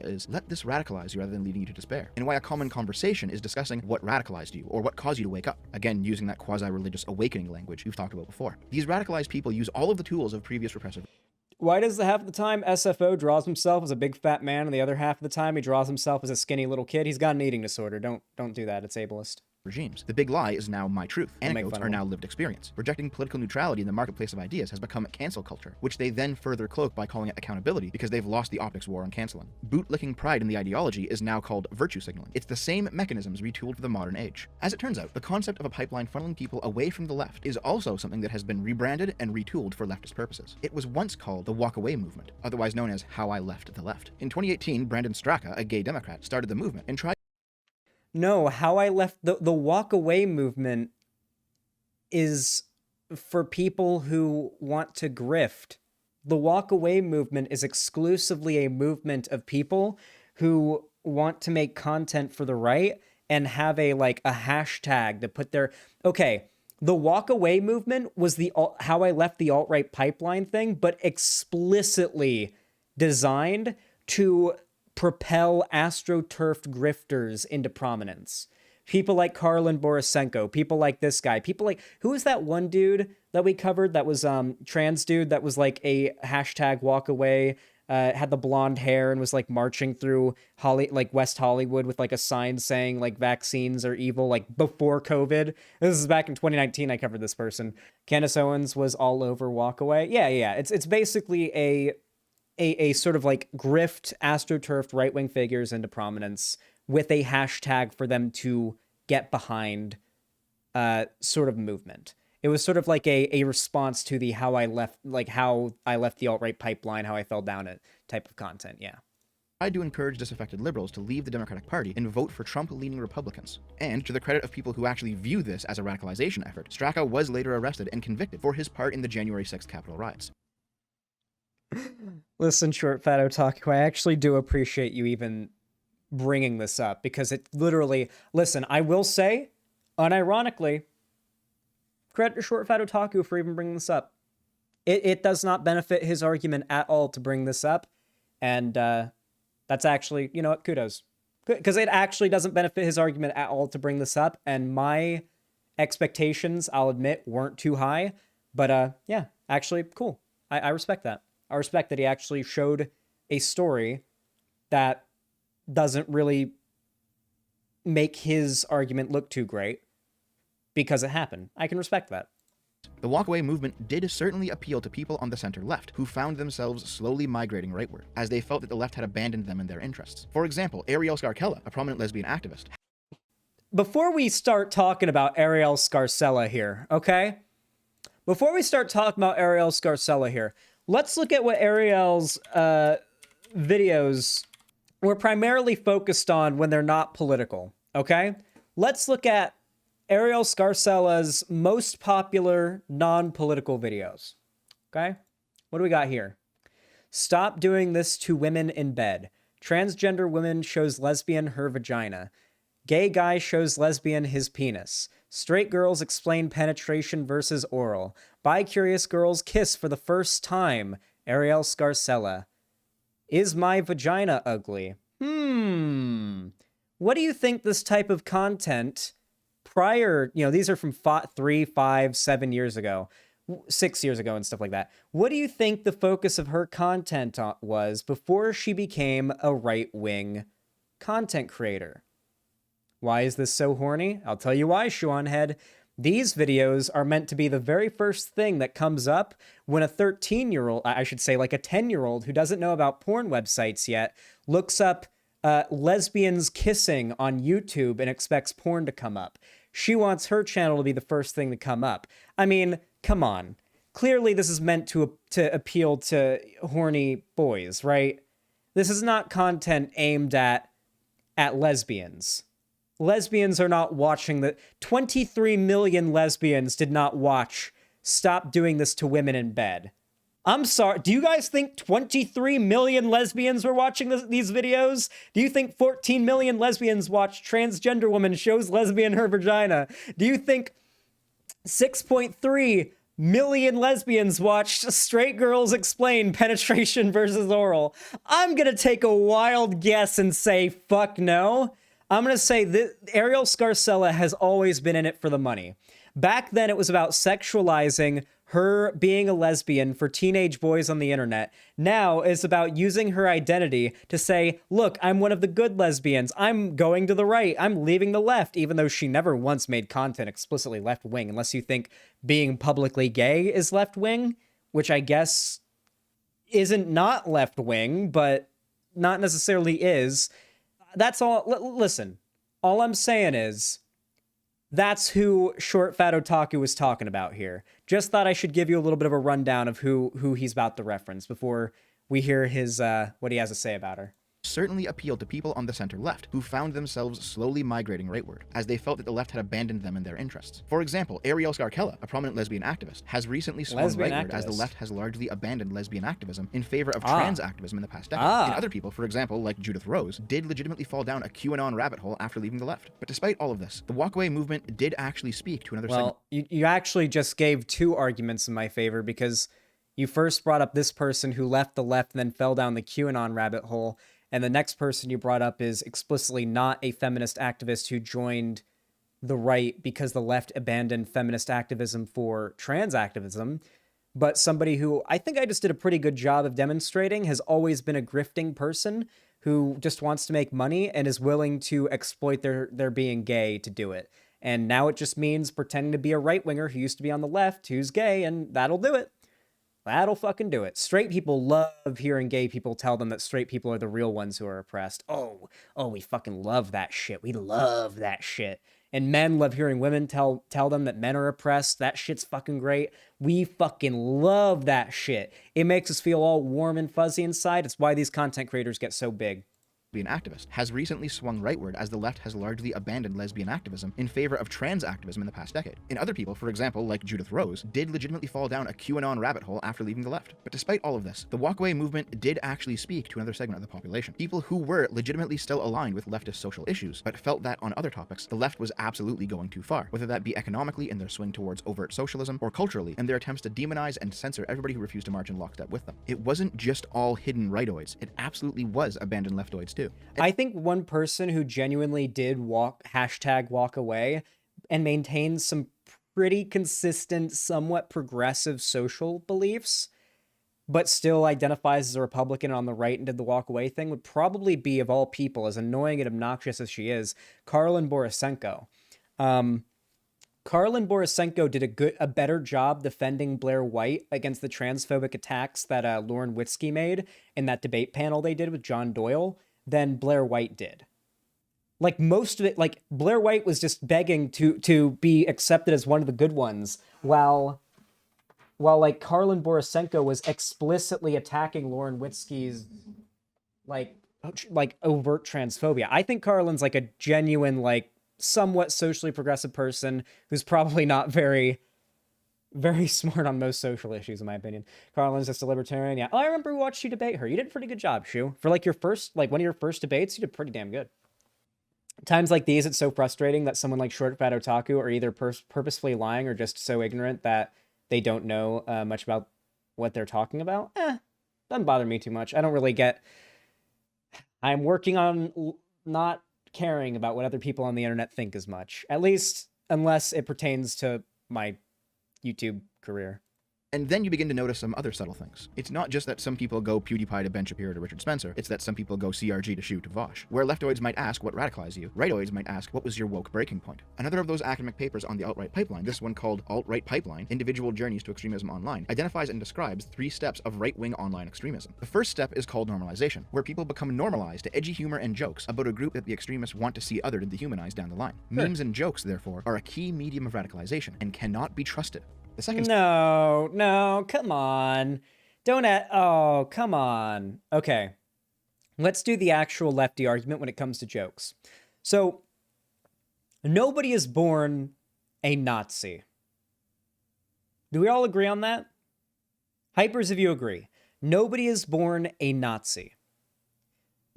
Is let this radicalize you rather than leading you to despair, and why a common conversation is discussing what radicalized you or what caused you to wake up, again using that quasi-religious awakening language we've talked about before. These radicalized people use all of the tools of previous repressive... Why does the half of the time SFO draws himself as a big fat man and the other half of the time he draws himself as a skinny little kid? He's got an eating disorder. Don't do that. It's ableist. Regimes. The big lie is now my truth. Anecdotes are now lived experience. Rejecting political neutrality in the marketplace of ideas has become cancel culture, which they then further cloak by calling it accountability because they've lost the optics war on canceling. Bootlicking pride in the ideology is now called virtue signaling. It's the same mechanisms retooled for the modern age. As it turns out, the concept of a pipeline funneling people away from the left is also something that has been rebranded and retooled for leftist purposes. It was once called the walk away movement, otherwise known as how I left the left. In 2018, Brandon Straka, a gay Democrat, started the movement and tried... No, how I left the walk away movement is for people who want to grift. The walk away movement is exclusively a movement of people who want to make content for the right and have a hashtag to put their... Okay, the walk away movement was the how I left the alt-right pipeline thing, but explicitly designed to propel astroturfed grifters into prominence. People like Karlin Borisenko, people like this guy, people like... Who was that one dude that we covered that was trans dude that was like a hashtag walk away, had the blonde hair and was like marching through West Hollywood with like a sign saying like vaccines are evil, like before COVID. This is back in 2019 I covered this person. Candace Owens was all over walk away. Yeah. It's basically a sort of like grift astroturfed right-wing figures into prominence with a hashtag for them to get behind sort of movement. It was sort of like a response to the how I left the alt-right pipeline, how I fell down it type of content, yeah. Tried to encourage disaffected liberals to leave the Democratic Party and vote for Trump-leaning Republicans. And to the credit of people who actually view this as a radicalization effort, Straka was later arrested and convicted for his part in the January 6th Capitol riots. Listen, ShortFatOtaku, I actually do appreciate you even bringing this up, because it literally... Listen, I will say, unironically, credit to ShortFatOtaku for even bringing this up. It does not benefit his argument at all to bring this up, and that's actually, you know what, kudos. Because it actually doesn't benefit his argument at all to bring this up, and my expectations, I'll admit, weren't too high, but yeah, actually, cool. I respect that. I respect that he actually showed a story that doesn't really make his argument look too great because it happened. I can respect that. The walkaway movement did certainly appeal to people on the center-left, who found themselves slowly migrating rightward, as they felt that the left had abandoned them and their interests. For example, Ariel Scarcella, a prominent lesbian activist. Before we start talking about Ariel Scarcella here, okay? Before we start talking about Ariel Scarcella here, let's look at what Ariel's videos were primarily focused on when they're not political, okay? Let's look at Ariel Scarcella's most popular non-political videos, okay? What do we got here? Stop doing this to women in bed. Transgender woman shows lesbian her vagina. Gay guy shows lesbian his penis. Straight girls explain penetration versus oral. Bi-curious girls kiss for the first time. Ariel Scarcella. Is my vagina ugly? What do you think this type of content prior, these are from 3, 5, 7 years ago, 6 years ago and stuff like that. What do you think the focus of her content was before she became a right-wing content creator? Why is this so horny? I'll tell you why, Shuanhead. These videos are meant to be the very first thing that comes up when a 13-year-old, I should say like a 10-year-old who doesn't know about porn websites yet, looks up lesbians kissing on YouTube and expects porn to come up. She wants her channel to be the first thing to come up. I mean, come on. Clearly this is meant to appeal to horny boys, right? This is not content aimed at lesbians. Lesbians are not watching the 23 million lesbians did not watch Stop Doing This to Women in Bed. I'm sorry, do you guys think 23 million lesbians were watching these videos? Do you think 14 million lesbians watched transgender woman shows lesbian her vagina? Do you think 6.3 million lesbians watched straight girls explain penetration versus oral? I'm gonna take a wild guess and say fuck no. I'm gonna say that Ariel Scarcella has always been in it for the money. Back then, it was about sexualizing her being a lesbian for teenage boys on the internet. Now it's about using her identity to say, look, I'm one of the good lesbians. I'm going to the right. I'm leaving the left, even though she never once made content explicitly left-wing, unless you think being publicly gay is left-wing, which I guess isn't not left-wing, but not necessarily is. That's all. Listen, all I'm saying is that's who ShortFatOtaku was talking about here. Just thought I should give you a little bit of a rundown of who he's about to reference before we hear his what he has to say about her. Certainly appealed to people on the center-left, who found themselves slowly migrating rightward, as they felt that the left had abandoned them and their interests. For example, Ariel Scarcella, a prominent lesbian activist, has recently swung rightward as the left has largely abandoned lesbian activism in favor of trans activism in the past decade. And other people, for example, like Judith Rose, did legitimately fall down a QAnon rabbit hole after leaving the left. But despite all of this, the walkaway movement did actually speak to another segment. Well, you actually just gave two arguments in my favor, because you first brought up this person who left the left and then fell down the QAnon rabbit hole. And the next person you brought up is explicitly not a feminist activist who joined the right because the left abandoned feminist activism for trans activism, but somebody who I think I just did a pretty good job of demonstrating has always been a grifting person who just wants to make money and is willing to exploit their being gay to do it. And now it just means pretending to be a right-winger who used to be on the left, who's gay, and that'll do it. That'll fucking do it. Straight people love hearing gay people tell them that straight people are the real ones who are oppressed. Oh, we fucking love that shit. We love that shit. And men love hearing women tell them that men are oppressed. That shit's fucking great. We fucking love that shit. It makes us feel all warm and fuzzy inside. It's why these content creators get so big. Lesbian activist, has recently swung rightward as the left has largely abandoned lesbian activism in favor of trans activism in the past decade. And other people, for example, like Judith Rose, did legitimately fall down a QAnon rabbit hole after leaving the left. But despite all of this, the walkaway movement did actually speak to another segment of the population. People who were legitimately still aligned with leftist social issues, but felt that on other topics, the left was absolutely going too far, whether that be economically in their swing towards overt socialism, or culturally in their attempts to demonize and censor everybody who refused to march in lockstep with them. It wasn't just all hidden rightoids, it absolutely was abandoned leftoids too. I think one person who genuinely did walk away and maintained some pretty consistent, somewhat progressive social beliefs, but still identifies as a Republican on the right and did the walk away thing would probably be, of all people, as annoying and obnoxious as she is, Karlin Borisenko. Karlin Borisenko did a better job defending Blair White against the transphobic attacks that Lauren Witzke made in that debate panel they did with John Doyle than Blair White did. Like, most of it, like, Blair White was just begging to be accepted as one of the good ones, while while like Karlin Borisenko was explicitly attacking Lauren Witzke's like overt transphobia. I think Karlin's like a genuine, like somewhat socially progressive person who's probably not very smart on most social issues, in my opinion. Karlin's just a libertarian. Yeah. Oh, I remember we watched you debate her. You did a pretty good job, Shu. For like your first, like one of your first debates, you did pretty damn good. Times like these, it's so frustrating that someone like ShortFatOtaku are either purposefully lying or just so ignorant that they don't know much about what they're talking about. Doesn't bother me too much. I don't really get... I'm working on not caring about what other people on the internet think as much. At least unless it pertains to my YouTube career. And then you begin to notice some other subtle things. It's not just that some people go PewDiePie to Ben Shapiro to Richard Spencer, it's that some people go CRG to Shu to Vosh. Where leftoids might ask what radicalized you, rightoids might ask what was your woke breaking point. Another of those academic papers on the alt-right pipeline, this one called Alt-Right Pipeline, Individual Journeys to Extremism Online, identifies and describes 3 steps of right-wing online extremism. The first step is called normalization, where people become normalized to edgy humor and jokes about a group that the extremists want to see othered and dehumanized down the line. Sure. Memes and jokes, therefore, are a key medium of radicalization and cannot be trusted. The second... No, come on. Oh, come on. Okay. Let's do the actual lefty argument when it comes to jokes. So, nobody is born a Nazi. Do we all agree on that? Hypers, if you agree. Nobody is born a Nazi.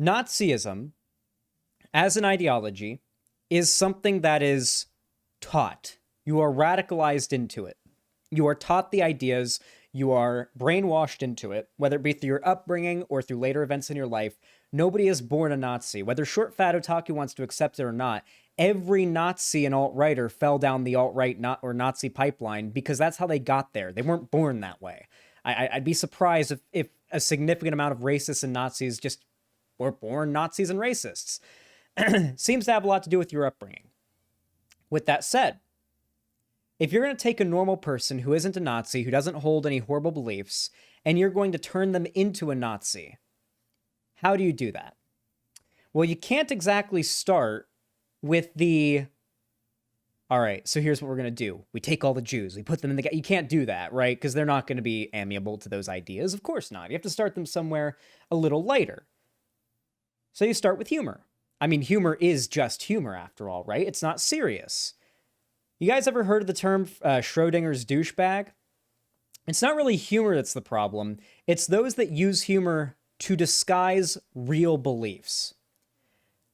Nazism, as an ideology, is something that is taught. You are radicalized into it. You are taught the ideas, you are brainwashed into it, whether it be through your upbringing or through later events in your life. Nobody is born a Nazi. Whether ShortFatOtaku wants to accept it or not, every Nazi and alt-righter fell down the alt-right or Nazi pipeline because that's how they got there. They weren't born that way. I'd be surprised if a significant amount of racists and Nazis just were born Nazis and racists. Seems to have a lot to do with your upbringing. With that said, if you're going to take a normal person who isn't a Nazi, who doesn't hold any horrible beliefs, and you're going to turn them into a Nazi, how do you do that? Well, you can't exactly start with all right, so here's what we're going to do. We take all the Jews, we put them in you can't do that, right? Because they're not going to be amiable to those ideas. Of course not. You have to start them somewhere a little lighter. So you start with humor. I mean, humor is just humor after all, right? It's not serious. You guys ever heard of the term Schrodinger's douchebag? It's not really humor that's the problem. It's those that use humor to disguise real beliefs.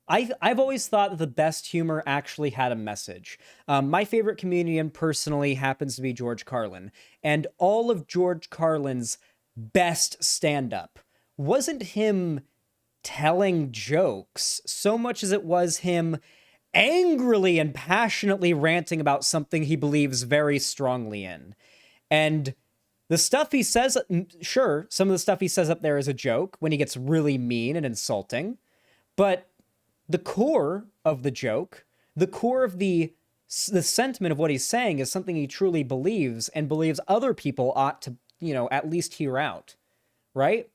I've always thought that the best humor actually had a message. My favorite comedian personally happens to be George Carlin. And all of George Carlin's best stand-up wasn't him telling jokes so much as it was him angrily and passionately ranting about something he believes very strongly in. And the stuff he says, sure, some of the stuff he says up there is a joke when he gets really mean and insulting, but the core of the joke, the core of the sentiment of what he's saying is something he truly believes and believes other people ought to, at least hear out, right?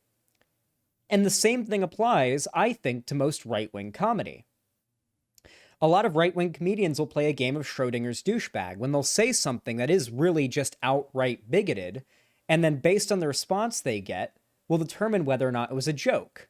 And the same thing applies, I think, to most right-wing comedy. A lot of right-wing comedians will play a game of Schrodinger's douchebag when they'll say something that is really just outright bigoted, and then based on the response they get, will determine whether or not it was a joke.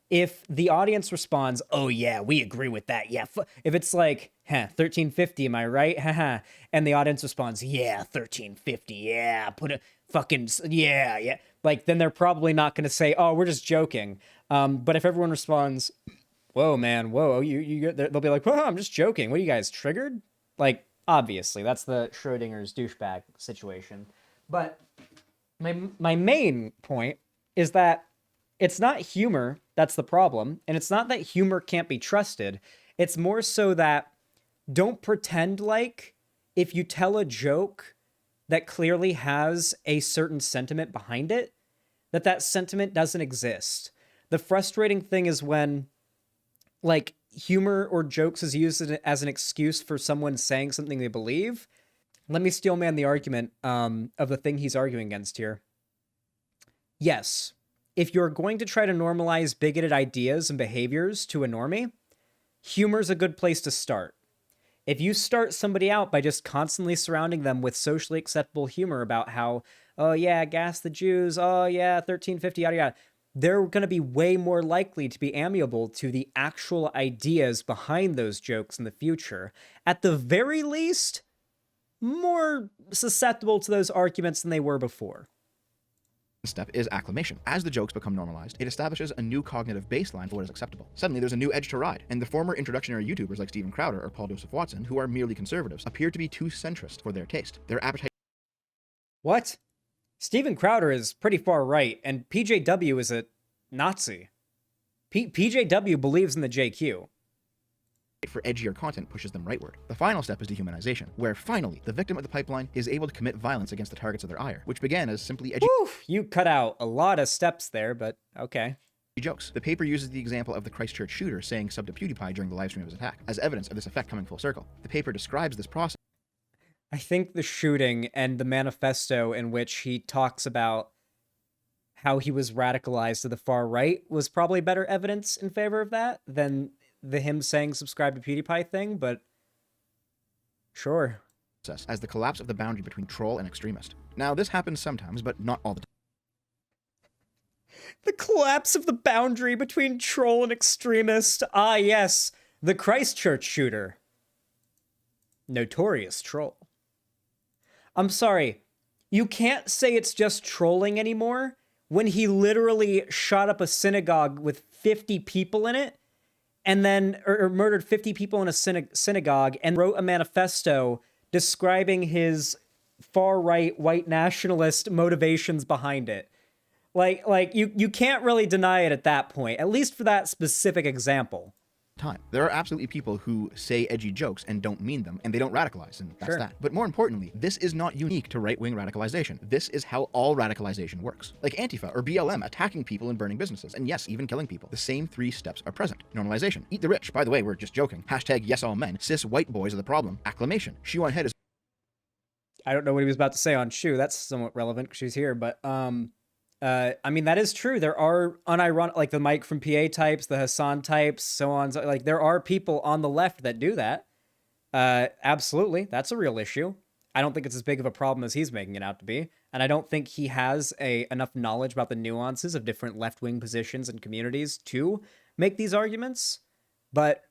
If the audience responds, oh yeah, we agree with that, yeah, if it's like, 1350, am I right? Haha. And the audience responds, yeah, 1350, yeah, put a fucking, yeah. Like, then they're probably not going to say, oh, we're just joking. But if everyone responds, whoa, man, whoa, they'll be like, whoa, I'm just joking. What are you guys, triggered? Like, obviously, that's the Schrodinger's douchebag situation. But my main point is that it's not humor that's the problem, and it's not that humor can't be trusted. It's more so that don't pretend like if you tell a joke that clearly has a certain sentiment behind it, that sentiment doesn't exist. The frustrating thing is when like humor or jokes is used as an excuse for someone saying something they believe. Let me steelman the argument of the thing he's arguing against here. Yes, if you're going to try to normalize bigoted ideas and behaviors to a normie, humor's a good place to start. If you start somebody out by just constantly surrounding them with socially acceptable humor about how, oh yeah, gas the Jews, oh yeah, 1350, yada yada, they're going to be way more likely to be amiable to the actual ideas behind those jokes in the future. At the very least, more susceptible to those arguments than they were before. Step is acclimation. As the jokes become normalized, it establishes a new cognitive baseline for what is acceptable. Suddenly, there's a new edge to ride, and the former introductionary YouTubers like Steven Crowder or Paul Joseph Watson, who are merely conservatives, appear to be too centrist for their taste. Their appetite. What? Steven Crowder is pretty far right, and PJW is a Nazi. PJW believes in the JQ. For edgier content pushes them rightward. The final step is dehumanization, where finally the victim of the pipeline is able to commit violence against the targets of their ire, which began as simply edgy You cut out a lot of steps there, but okay. Jokes. The paper uses the example of the Christchurch shooter saying sub to PewDiePie during the livestream of his attack as evidence of this effect coming full circle. The paper describes this process. I think the shooting and the manifesto in which he talks about how he was radicalized to the far right was probably better evidence in favor of that than the him saying subscribe to PewDiePie thing, but sure. As the collapse of the boundary between troll and extremist. Now, this happens sometimes, but not all the time. The collapse of the boundary between troll and extremist. Ah, yes, the Christchurch shooter. Notorious troll. I'm sorry, you can't say it's just trolling anymore when he literally shot up a synagogue with 50 people in it, and then, or murdered 50 people in a synagogue, and wrote a manifesto describing his far-right white nationalist motivations behind it. Like you can't really deny it at that point, at least for that specific example. There are absolutely people who say edgy jokes and don't mean them, and they don't radicalize, and that's Sure. that. But more importantly, this is not unique to right-wing radicalization. This is how all radicalization works. Like Antifa or BLM attacking people and burning businesses, and yes, even killing people. The same three steps are present. Normalization. Eat the rich. By the way, we're just joking. Hashtag yes all men. Cis white boys are the problem. Acclamation. Shoe on head is... I don't know what he was about to say on Shu. That's somewhat relevant because she's here, but I mean, that is true. There are unironic, like the Mike from PA types, the Hassan types, so on. So, like, there are people on the left that do that. Absolutely. That's a real issue. I don't think it's as big of a problem as he's making it out to be. And I don't think he has enough knowledge about the nuances of different left-wing positions and communities to make these arguments. But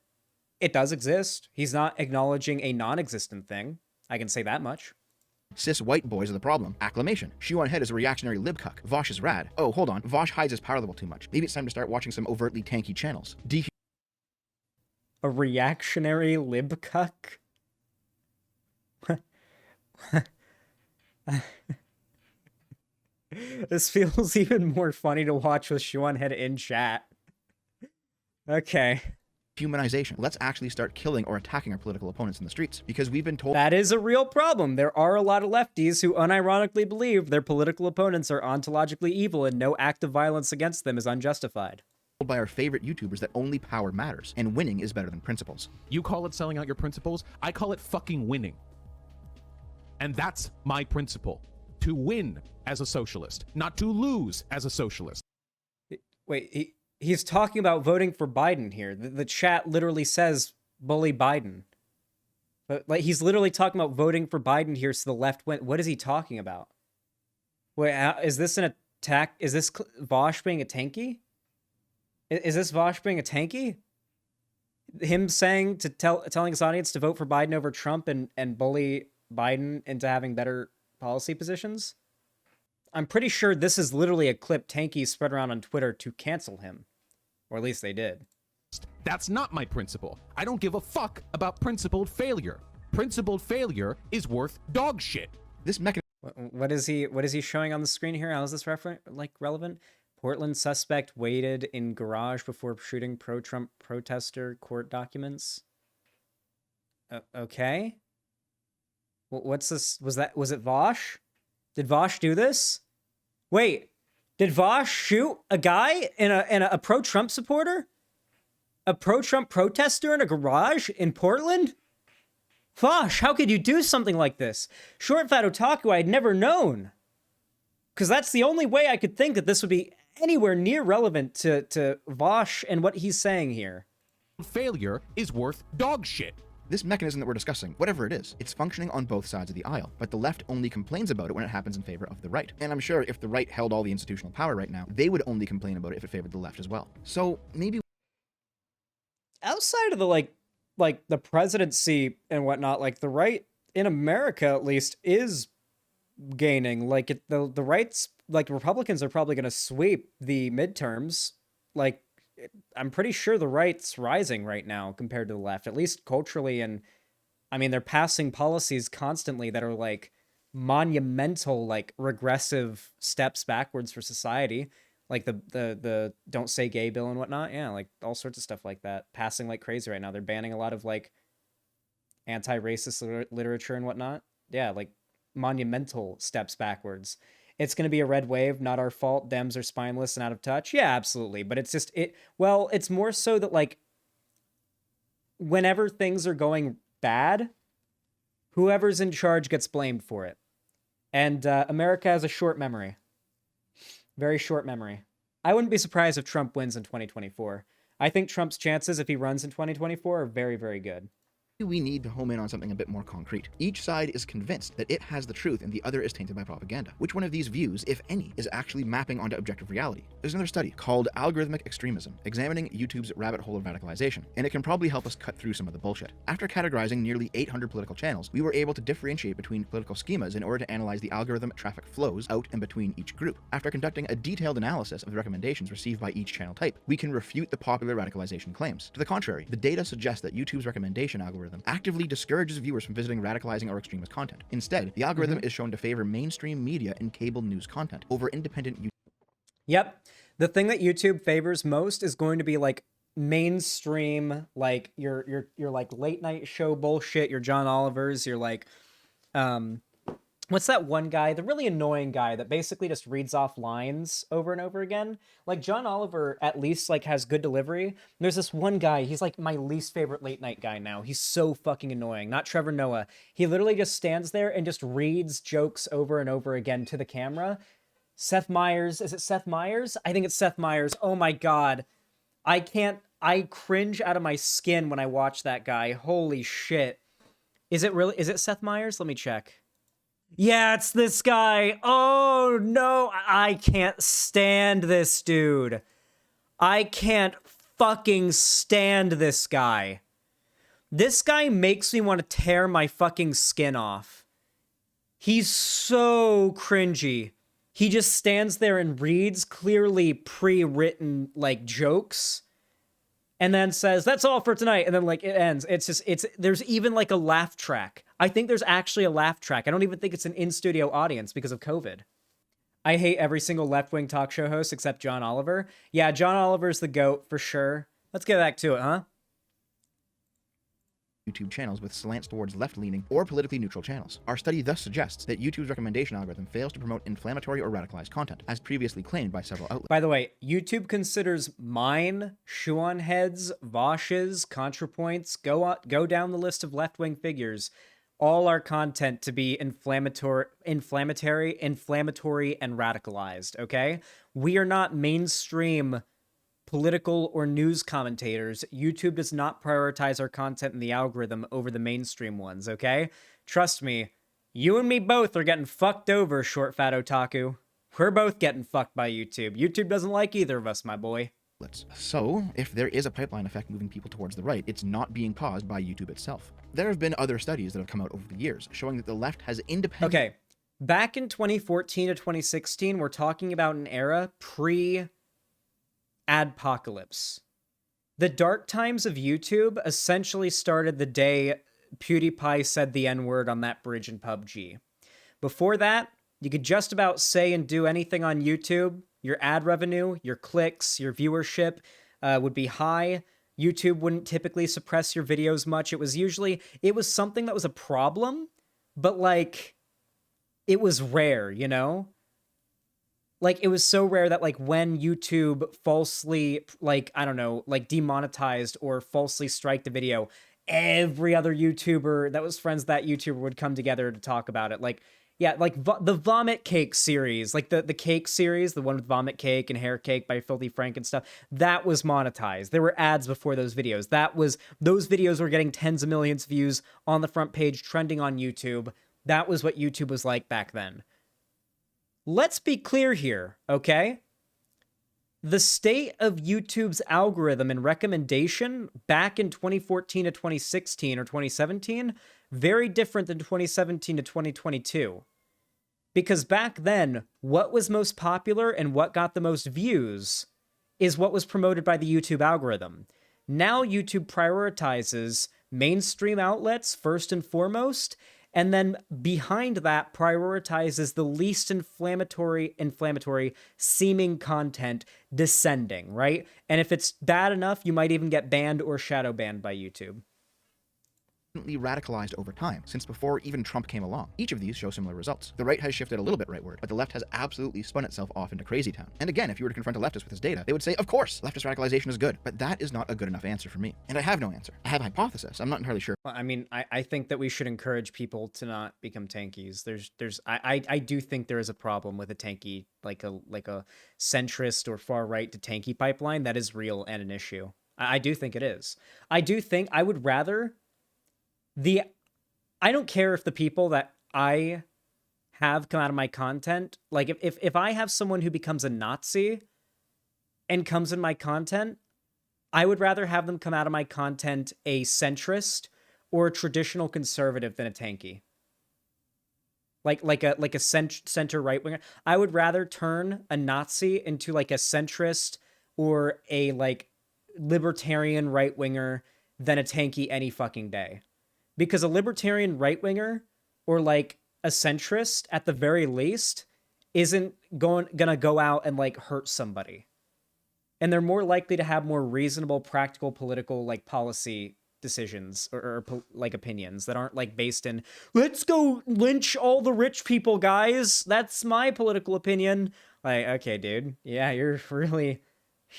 it does exist. He's not acknowledging a non-existent thing. I can say that much. Cis white boys are the problem. Acclamation. Shoe on head is a reactionary libcuck. Vosh is rad. Oh, hold on. Vosh hides his power level too much. Maybe it's time to start watching some overtly tanky channels. A reactionary libcuck? This feels even more funny to watch with Shoe on head in chat. Okay. Humanization. Let's actually start killing or attacking our political opponents in the streets, because we've been told That is a real problem. There are a lot of lefties who unironically believe their political opponents are ontologically evil and no act of violence against them is unjustified. by our favorite YouTubers that only power matters, and winning is better than principles. You call it selling out your principles, I call it fucking winning. And that's my principle. To win as a socialist, not to lose as a socialist. Wait, he's talking about voting for Biden here. The chat literally says bully Biden. But like he's literally talking about voting for Biden here so the left went. What is he talking about? Wait, is this an attack? Is this Vosh being a tanky? Is this Vosh being a tanky? Him saying to telling his audience to vote for Biden over Trump and bully Biden into having better policy positions? I'm pretty sure this is literally a clip tankies spread around on Twitter to cancel him. Or at least they did. That's not my principle. I don't give a fuck about principled failure. Principled failure is worth dog shit. This mechanism What is he showing on the screen here? How is this relevant? Portland suspect waited in garage before shooting pro-Trump protester court documents. Okay. What's this? Was it Vosh? Did Vosh do this? Wait, did Vosh shoot a guy in a pro-Trump supporter? A pro-Trump protester in a garage in Portland? Vosh, how could you do something like this? ShortFatOtaku, I'd never known. Because that's the only way I could think that this would be anywhere near relevant to Vosh and what he's saying here. Failure is worth dog shit. This mechanism that we're discussing, whatever it is, it's functioning on both sides of the aisle, but the left only complains about it when it happens in favor of the right. And I'm sure if the right held all the institutional power right now, they would only complain about it if it favored the left as well. So maybe outside of the like the presidency and whatnot, like the right in America at least is gaining. Like the rights, like Republicans are probably going to sweep the midterms. Like I'm pretty sure the right's rising right now compared to the left, at least culturally. And I mean, they're passing policies constantly that are like monumental, like regressive steps backwards for society. Like the don't say gay bill and whatnot. Yeah, like all sorts of stuff like that passing like crazy right now. They're banning a lot of like anti-racist literature and whatnot. Yeah, like monumental steps backwards. It's going to be a red wave, not our fault. Dems are spineless and out of touch. Yeah, absolutely. But it's just well, it's more so that like whenever things are going bad, whoever's in charge gets blamed for it. And America has a short memory. Very short memory. I wouldn't be surprised if Trump wins in 2024. I think Trump's chances, if he runs in 2024, are very, very good. we need to home in on something a bit more concrete. Each side is convinced that it has the truth and the other is tainted by propaganda. Which one of these views, if any, is actually mapping onto objective reality? There's another study called Algorithmic Extremism, examining YouTube's rabbit hole of radicalization, and it can probably help us cut through some of the bullshit. After categorizing nearly 800 political channels, we were able to differentiate between political schemas in order to analyze the algorithm traffic flows out and between each group. After conducting a detailed analysis of the recommendations received by each channel type, we can refute the popular radicalization claims. To the contrary, the data suggests that YouTube's recommendation algorithm actively discourages viewers from visiting radicalizing or extremist content. Instead, the algorithm is shown to favor mainstream media and cable news content over independent YouTube. Yep. The thing that YouTube favors most is going to be like mainstream, like your like late night show bullshit, your John Olivers, your like what's that one guy, the really annoying guy that basically just reads off lines over and over again? Like John Oliver at least like has good delivery. There's this one guy, he's like my least favorite late night guy now. He's so fucking annoying. Not Trevor Noah. He literally just stands there and just reads jokes over and over again to the camera. Seth Meyers, is it Seth Meyers? I think it's Seth Meyers. Oh my God. I cringe out of my skin when I watch that guy. Holy shit. Is it Seth Meyers? Let me check. Yeah, it's this guy. Oh, no. I can't stand this dude. I can't fucking stand this guy. This guy makes me want to tear my fucking skin off. He's so cringy. He just stands there and reads clearly pre-written, like, jokes. And then says, that's all for tonight. And then, like, it ends. There's even, like, a laugh track. I think there's actually a laugh track. I don't even think it's an in-studio audience because of COVID. I hate every single left-wing talk show host except John Oliver. Yeah, John Oliver's the GOAT for sure. Let's get back to it, huh? YouTube channels with slants towards left-leaning or politically neutral channels. Our study thus suggests that YouTube's recommendation algorithm fails to promote inflammatory or radicalized content, as previously claimed by several outlets. By the way, YouTube considers mine, Shoe-on Heads, Vosh's, ContraPoints, go down the list of left-wing figures, all our content to be inflammatory, and radicalized, okay? We are not mainstream political or news commentators. YouTube does not prioritize our content in the algorithm over the mainstream ones, okay? Trust me, you and me both are getting fucked over, ShortFatOtaku. We're both getting fucked by YouTube. YouTube doesn't like either of us, my boy. So, if there is a pipeline effect moving people towards the right, it's not being caused by YouTube itself. There have been other studies that have come out over the years showing that the left has independent... Okay, back in 2014 to 2016, we're talking about an era pre-adpocalypse. The dark times of YouTube essentially started the day PewDiePie said the N-word on that bridge in PUBG. Before that, you could just about say and do anything on YouTube. Your ad revenue, your clicks, your viewership would be high. YouTube wouldn't typically suppress your videos much. It was something that was a problem, but like, it was rare, you know? Like, it was so rare that, like, when YouTube falsely, like, I don't know, like, demonetized or falsely striked a video, every other YouTuber that was friends with that YouTuber would come together to talk about it. Like, Yeah, like the vomit cake series, like the cake series, the one with vomit cake and hair cake by Filthy Frank and stuff, that was monetized. There were ads before those videos. Those videos were getting tens of millions of views on the front page, trending on YouTube. That was what YouTube was like back then. Let's be clear here, okay? The state of YouTube's algorithm and recommendation back in 2014 to 2016 or 2017, very different than 2017 to 2022. Because back then, what was most popular and what got the most views is what was promoted by the YouTube algorithm. Now YouTube prioritizes mainstream outlets first and foremost, and then behind that prioritizes the least inflammatory seeming content descending, right? And if it's bad enough, you might even get banned or shadow banned by YouTube. Radicalized over time, since before even Trump came along. Each of these show similar results. The right has shifted a little bit rightward, but the left has absolutely spun itself off into crazy town. And again, if you were to confront a leftist with this data, they would say, of course, leftist radicalization is good, but that is not a good enough answer for me. And I have no answer. I have a hypothesis. I'm not entirely sure. Well, I mean, I think that we should encourage people to not become tankies. I do think there is a problem with a tanky, like a centrist or far right to tanky pipeline. That is real and an issue. I do think it is. I do think I would rather I don't care if the people that I have come out of my content, like if I have someone who becomes a Nazi and comes in my content, I would rather have them come out of my content a centrist or a traditional conservative than a tanky. Like a center right winger. I would rather turn a Nazi into like a centrist or a like libertarian right winger than a tanky any fucking day. Because a libertarian right-winger or like a centrist at the very least isn't gonna go out and like hurt somebody. And they're more likely to have more reasonable, practical, political like policy decisions or like opinions that aren't like based in, let's go lynch all the rich people, guys. That's my political opinion. Like, okay, dude. Yeah, you're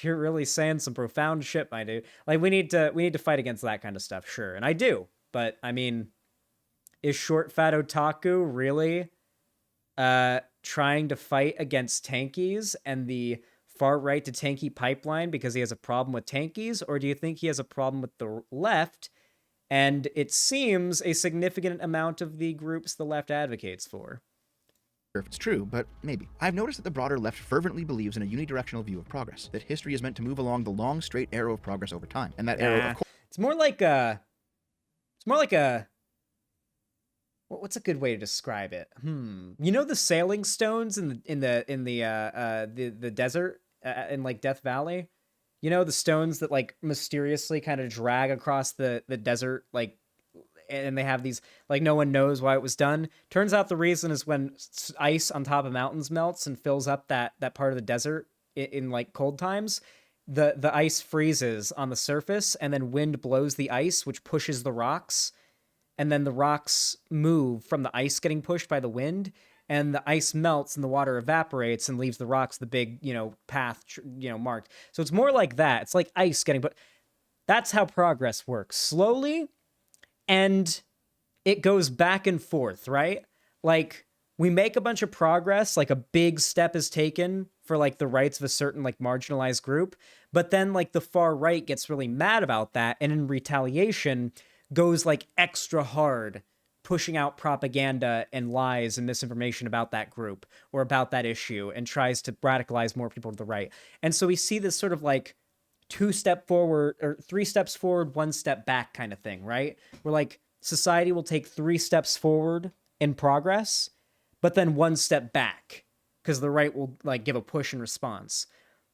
really saying some profound shit, my dude. Like we need to fight against that kind of stuff, sure. And I do. But, I mean, is ShortFatOtaku really trying to fight against tankies and the far right to tanky pipeline because he has a problem with tankies? Or do you think he has a problem with the left? And it seems a significant amount of the groups the left advocates for. If it's true, but maybe. I've noticed that the broader left fervently believes in a unidirectional view of progress, that history is meant to move along the long, straight arrow of progress over time. And that arrow, of course... It's more like a, what's a good way to describe it? You know the sailing stones in the desert in like Death Valley? You know the stones that like mysteriously kind of drag across the desert, like, and they have these, like, no one knows why it was done. Turns out the reason is when ice on top of mountains melts and fills up that part of the desert in like cold times, the ice freezes on the surface, and then wind blows the ice, which pushes the rocks, and then the rocks move from the ice getting pushed by the wind, and the ice melts and the water evaporates and leaves the rocks the big, path, marked. So it's more like that. It's like ice getting put. That's how progress works. Slowly, and it goes back and forth, right? Like, we make a bunch of progress, like a big step is taken for like the rights of a certain like marginalized group, but then like the far right gets really mad about that, and in retaliation goes like extra hard, pushing out propaganda and lies and misinformation about that group or about that issue, and tries to radicalize more people to the right. And so we see this sort of like 2-step forward or 3 steps forward, 1 step back kind of thing, right? Where like society will take 3 steps forward in progress, but then 1 step back, because the right will like give a push in response.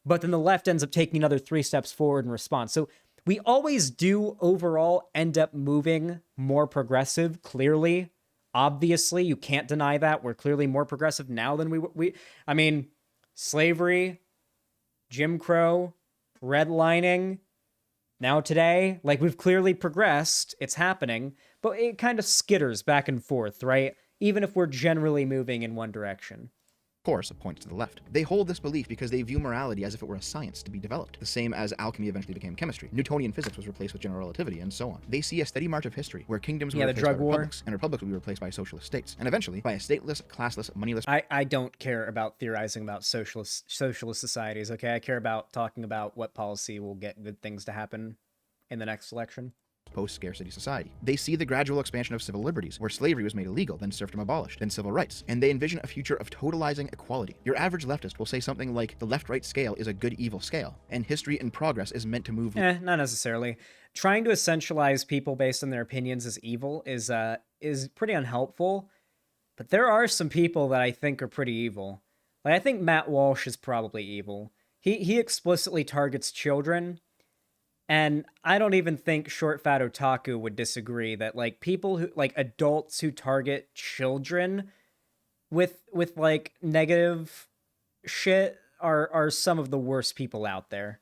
But then the left ends up taking another 3 steps forward in response. So we always do overall end up moving more progressive, clearly. Obviously, you can't deny that. We're clearly more progressive now than I mean, slavery, Jim Crow, redlining, now today, like, we've clearly progressed. It's happening, but it kind of skitters back and forth, right? Even if we're generally moving in one direction. course, points to the left. They hold this belief because they view morality as if it were a science to be developed, the same as alchemy eventually became chemistry. Newtonian physics was replaced with general relativity, and so on. They see a steady march of history where kingdoms were replaced by republics, and republics would be replaced by socialist states, and eventually by a stateless, classless, moneyless. I don't care about theorizing about socialist societies, okay? I care about talking about what policy will get good things to happen in the next election. Post-scarcity society. They see the gradual expansion of civil liberties, where slavery was made illegal, then serfdom abolished, then civil rights, and they envision a future of totalizing equality. Your average leftist will say something like, the left-right scale is a good-evil scale, and history in progress is meant to move... Not necessarily. Trying to essentialize people based on their opinions as evil is pretty unhelpful, but there are some people that I think are pretty evil. Like, I think Matt Walsh is probably evil. He explicitly targets children. And I don't even think ShortFatOtaku would disagree that, like, people who, like, adults who target children with like, negative shit are some of the worst people out there.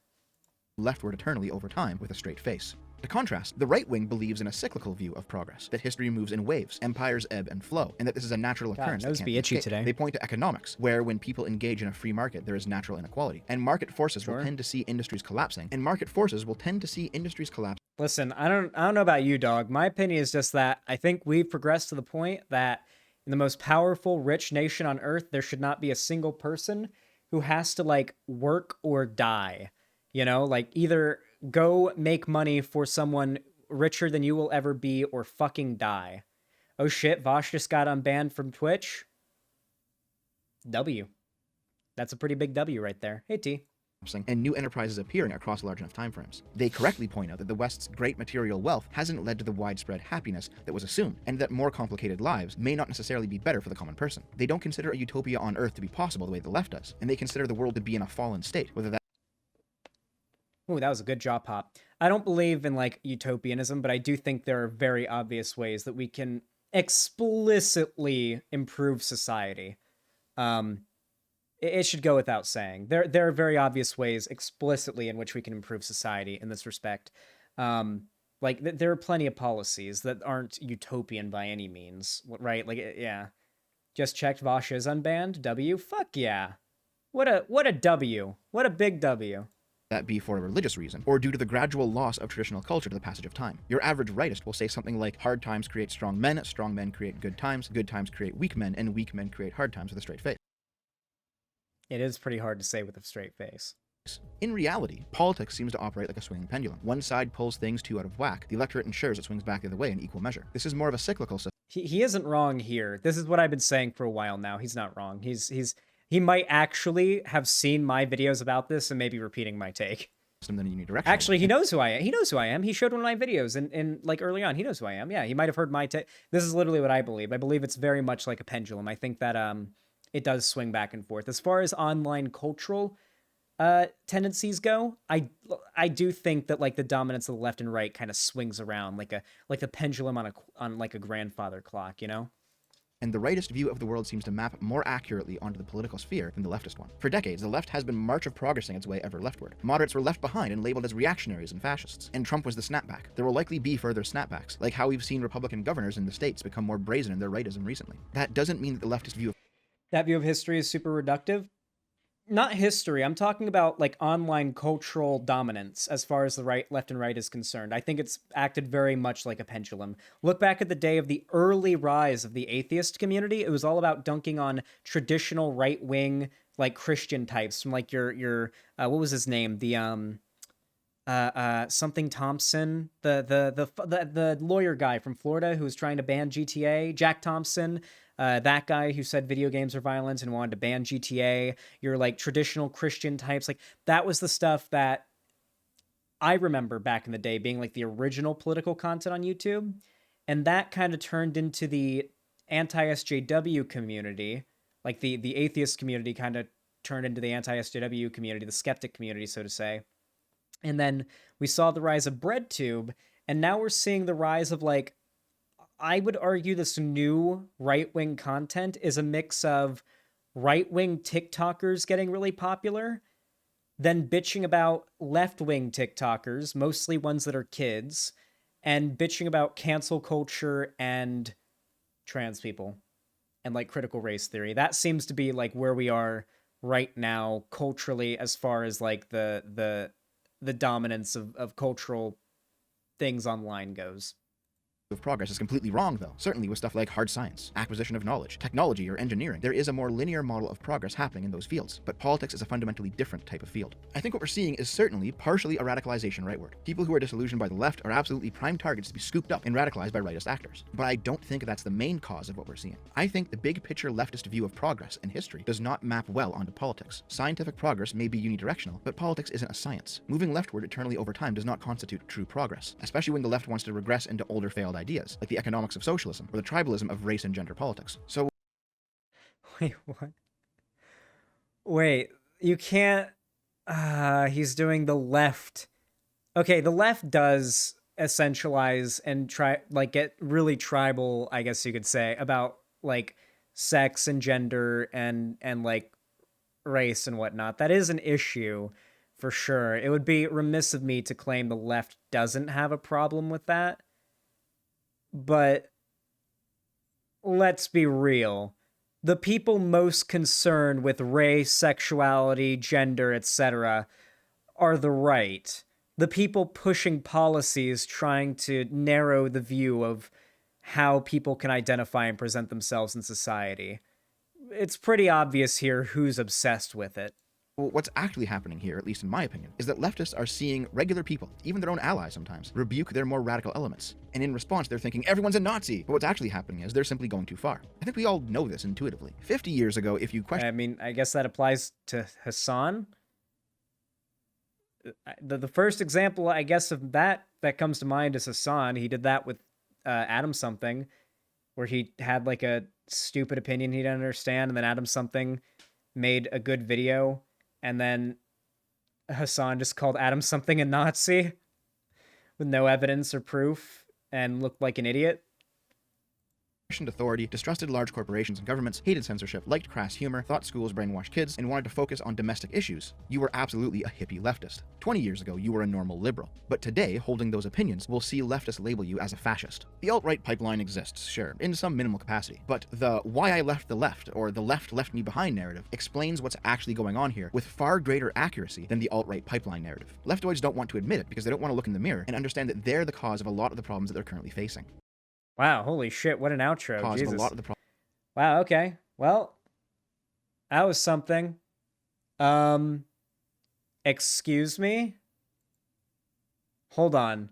Leftward eternally over time with a straight face. To contrast, the right wing believes in a cyclical view of progress, that history moves in waves, empires ebb and flow, and that this is a natural occurrence. Nose be itchy today. They point to economics, where when people engage in a free market, there is natural inequality, and market forces will tend to see industries collapsing, Listen, I don't know about you, dog. My opinion is just that I think we've progressed to the point that in the most powerful, rich nation on earth, there should not be a single person who has to, like, work or die. You know, like, either go make money for someone richer than you will ever be or fucking die. Oh shit, Vosh just got unbanned from Twitch. W. That's a pretty big W right there. Hey, T. And new enterprises appearing across large enough timeframes. They correctly point out that the West's great material wealth hasn't led to the widespread happiness that was assumed, and that more complicated lives may not necessarily be better for the common person. They don't consider a utopia on Earth to be possible the way the left does, and they consider the world to be in a fallen state, whether that... Ooh, that was a good jaw pop. I don't believe in, like, utopianism, but I do think there are very obvious ways that we can explicitly improve society. It should go without saying. There are very obvious ways explicitly in which we can improve society in this respect. Like, there are plenty of policies that aren't utopian by any means, right? Like, yeah. Just checked Vosh is unbanned. W? Fuck yeah. What a W. What a big W. That be for a religious reason, or due to the gradual loss of traditional culture to the passage of time. Your average rightist will say something like, hard times create strong men create good times create weak men, and weak men create hard times with a straight face. It is pretty hard to say with a straight face. In reality, politics seems to operate like a swinging pendulum. One side pulls things too out of whack, the electorate ensures it swings back the other way in equal measure. This is more of a cyclical system. He isn't wrong here. This is what I've been saying for a while now. He's not wrong. He might actually have seen my videos about this and maybe repeating my take. Than Unidirectional. Actually, he knows who I am. He knows who I am. He showed one of my videos in like early on. He knows who I am. Yeah, he might have heard my take. This is literally what I believe. I believe it's very much like a pendulum. I think that it does swing back and forth. As far as online cultural tendencies go, I do think that, like, the dominance of the left and right kind of swings around like the pendulum on like a grandfather clock, you know? And the rightist view of the world seems to map more accurately onto the political sphere than the leftist one. For decades, the left has been march of progressing its way ever leftward. Moderates were left behind and labeled as reactionaries and fascists, and Trump was the snapback. There will likely be further snapbacks, like how we've seen Republican governors in the states become more brazen in their rightism recently. That doesn't mean that the leftist view of history is super reductive. Not history. I'm talking about, like, online cultural dominance as far as the left and right is concerned. I think it's acted very much like a pendulum. Look back at the day of the early rise of the atheist community. It was all about dunking on traditional right-wing, like, Christian types from, like, your what was his name? The something Thompson, the lawyer guy from Florida who was trying to ban GTA, Jack Thompson. That guy who said video games are violent and wanted to ban GTA, your, like, traditional Christian types, like, that was the stuff that I remember back in the day being, like, the original political content on YouTube. And that kind of turned into the anti-SJW community, like the atheist community kind of turned into the anti-SJW community, the skeptic community, so to say. And then we saw the rise of BreadTube, and now we're seeing the rise of, like, I would argue this new right-wing content is a mix of right-wing TikTokers getting really popular, then bitching about left-wing TikTokers, mostly ones that are kids, and bitching about cancel culture and trans people. and like critical race theory. That seems to be like where we are right now culturally, as far as like the dominance of cultural things online goes. Of progress is completely wrong, though. Certainly with stuff like hard science, acquisition of knowledge, technology, or engineering, there is a more linear model of progress happening in those fields. But politics is a fundamentally different type of field. I think what we're seeing is certainly partially a radicalization rightward. People who are disillusioned by the left are absolutely prime targets to be scooped up and radicalized by rightist actors. But I don't think that's the main cause of what we're seeing. I think the big picture leftist view of progress and history does not map well onto politics. Scientific progress may be unidirectional, but politics isn't a science. Moving leftward eternally over time does not constitute true progress, especially when the left wants to regress into older failed ideas, like the economics of socialism or the tribalism of race and gender politics. So Wait, what? Wait, you can't... he's doing the left. Okay, the left does essentialize and get really tribal, I guess you could say, about like sex and gender and like race and whatnot. That is an issue for sure. It would be remiss of me to claim the left doesn't have a problem with that. But let's be real. The people most concerned with race, sexuality, gender, etc. are the right. The people pushing policies trying to narrow the view of how people can identify and present themselves in society. It's pretty obvious here who's obsessed with it. what's actually happening here, at least in my opinion, is that leftists are seeing regular people, even their own allies sometimes, rebuke their more radical elements. And in response, they're thinking, everyone's a Nazi. But what's actually happening is they're simply going too far. I think we all know this intuitively. 50 years ago, if you question... I mean, I guess that applies to Hassan. The first example, I guess, of that comes to mind is Hassan. He did that with Adam Something, where he had like a stupid opinion he didn't understand, and then Adam Something made a good video, and then Hassan just called Adam Something a Nazi with no evidence or proof and looked like an idiot. Questioned authority, distrusted large corporations and governments, hated censorship, liked crass humor, thought schools brainwashed kids, and wanted to focus on domestic issues, you were absolutely a hippie leftist. 20 years ago, you were a normal liberal. But today, holding those opinions, we'll see leftists label you as a fascist. The alt-right pipeline exists, sure, in some minimal capacity, but the why I left the left, or the left left me behind narrative, explains what's actually going on here with far greater accuracy than the alt-right pipeline narrative. Leftoids don't want to admit it because they don't want to look in the mirror and understand that they're the cause of a lot of the problems that they're currently facing. Wow, holy shit, what an outro. Cause Jesus. of a lot of the problems. Wow, okay. Well, that was something. Excuse me? Hold on.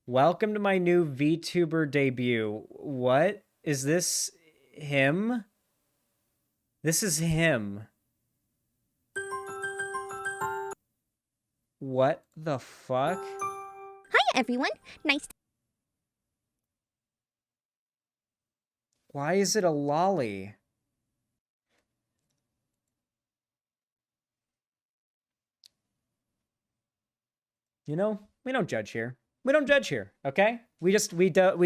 Welcome to my new VTuber debut. What? Is this him? This is him. What the fuck? Hi everyone, nice to Why is it a lolly? You know, we don't judge here. We don't judge here, okay? We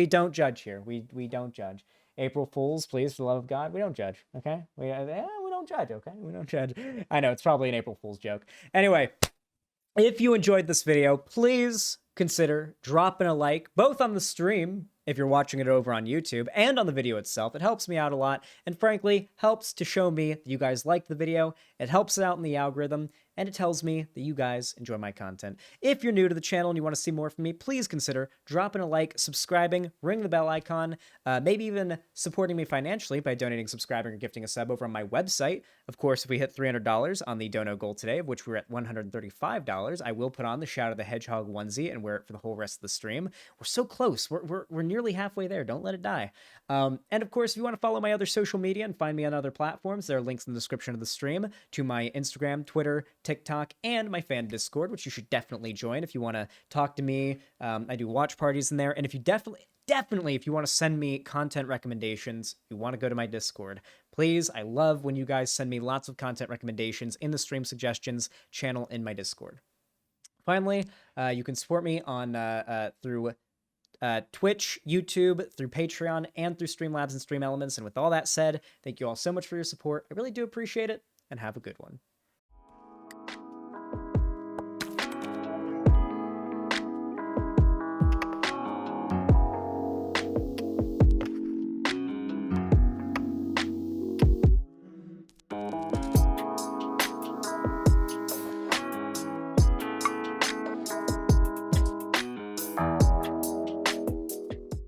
don't judge here. We don't judge. April Fools, please, for the love of God, we don't judge, okay? We don't judge, okay? We don't judge. I know, it's probably an April Fool's joke. Anyway, if you enjoyed this video, please consider dropping a like, both on the stream, if you're watching it over on YouTube, and on the video itself. It helps me out a lot, and frankly, helps to show me that you guys like the video. It helps it out in the algorithm, and it tells me that you guys enjoy my content. If you're new to the channel and you want to see more from me, please consider dropping a like, subscribing, ring the bell icon, maybe even supporting me financially by donating, subscribing, or gifting a sub over on my website. Of course, if we hit $300 on the dono goal today, of which we're at $135, I will put on the Shadow the Hedgehog onesie and wear it for the whole rest of the stream. We're so close. We're nearly halfway there. Don't let it die. And of course, if you want to follow my other social media and find me on other platforms, there are links in the description of the stream to my Instagram, Twitter, TikTok, and my fan Discord, which you should definitely join if you want to talk to me. I do watch parties in there, and if you definitely, if you want to send me content recommendations, you want to go to my Discord, please. I love when you guys send me lots of content recommendations in the stream suggestions channel in my Discord. Finally, you can support me on through Twitch, YouTube, through Patreon, and through Streamlabs and Stream Elements. And with all that said, thank you all so much for your support. I really do appreciate it, and have a good one.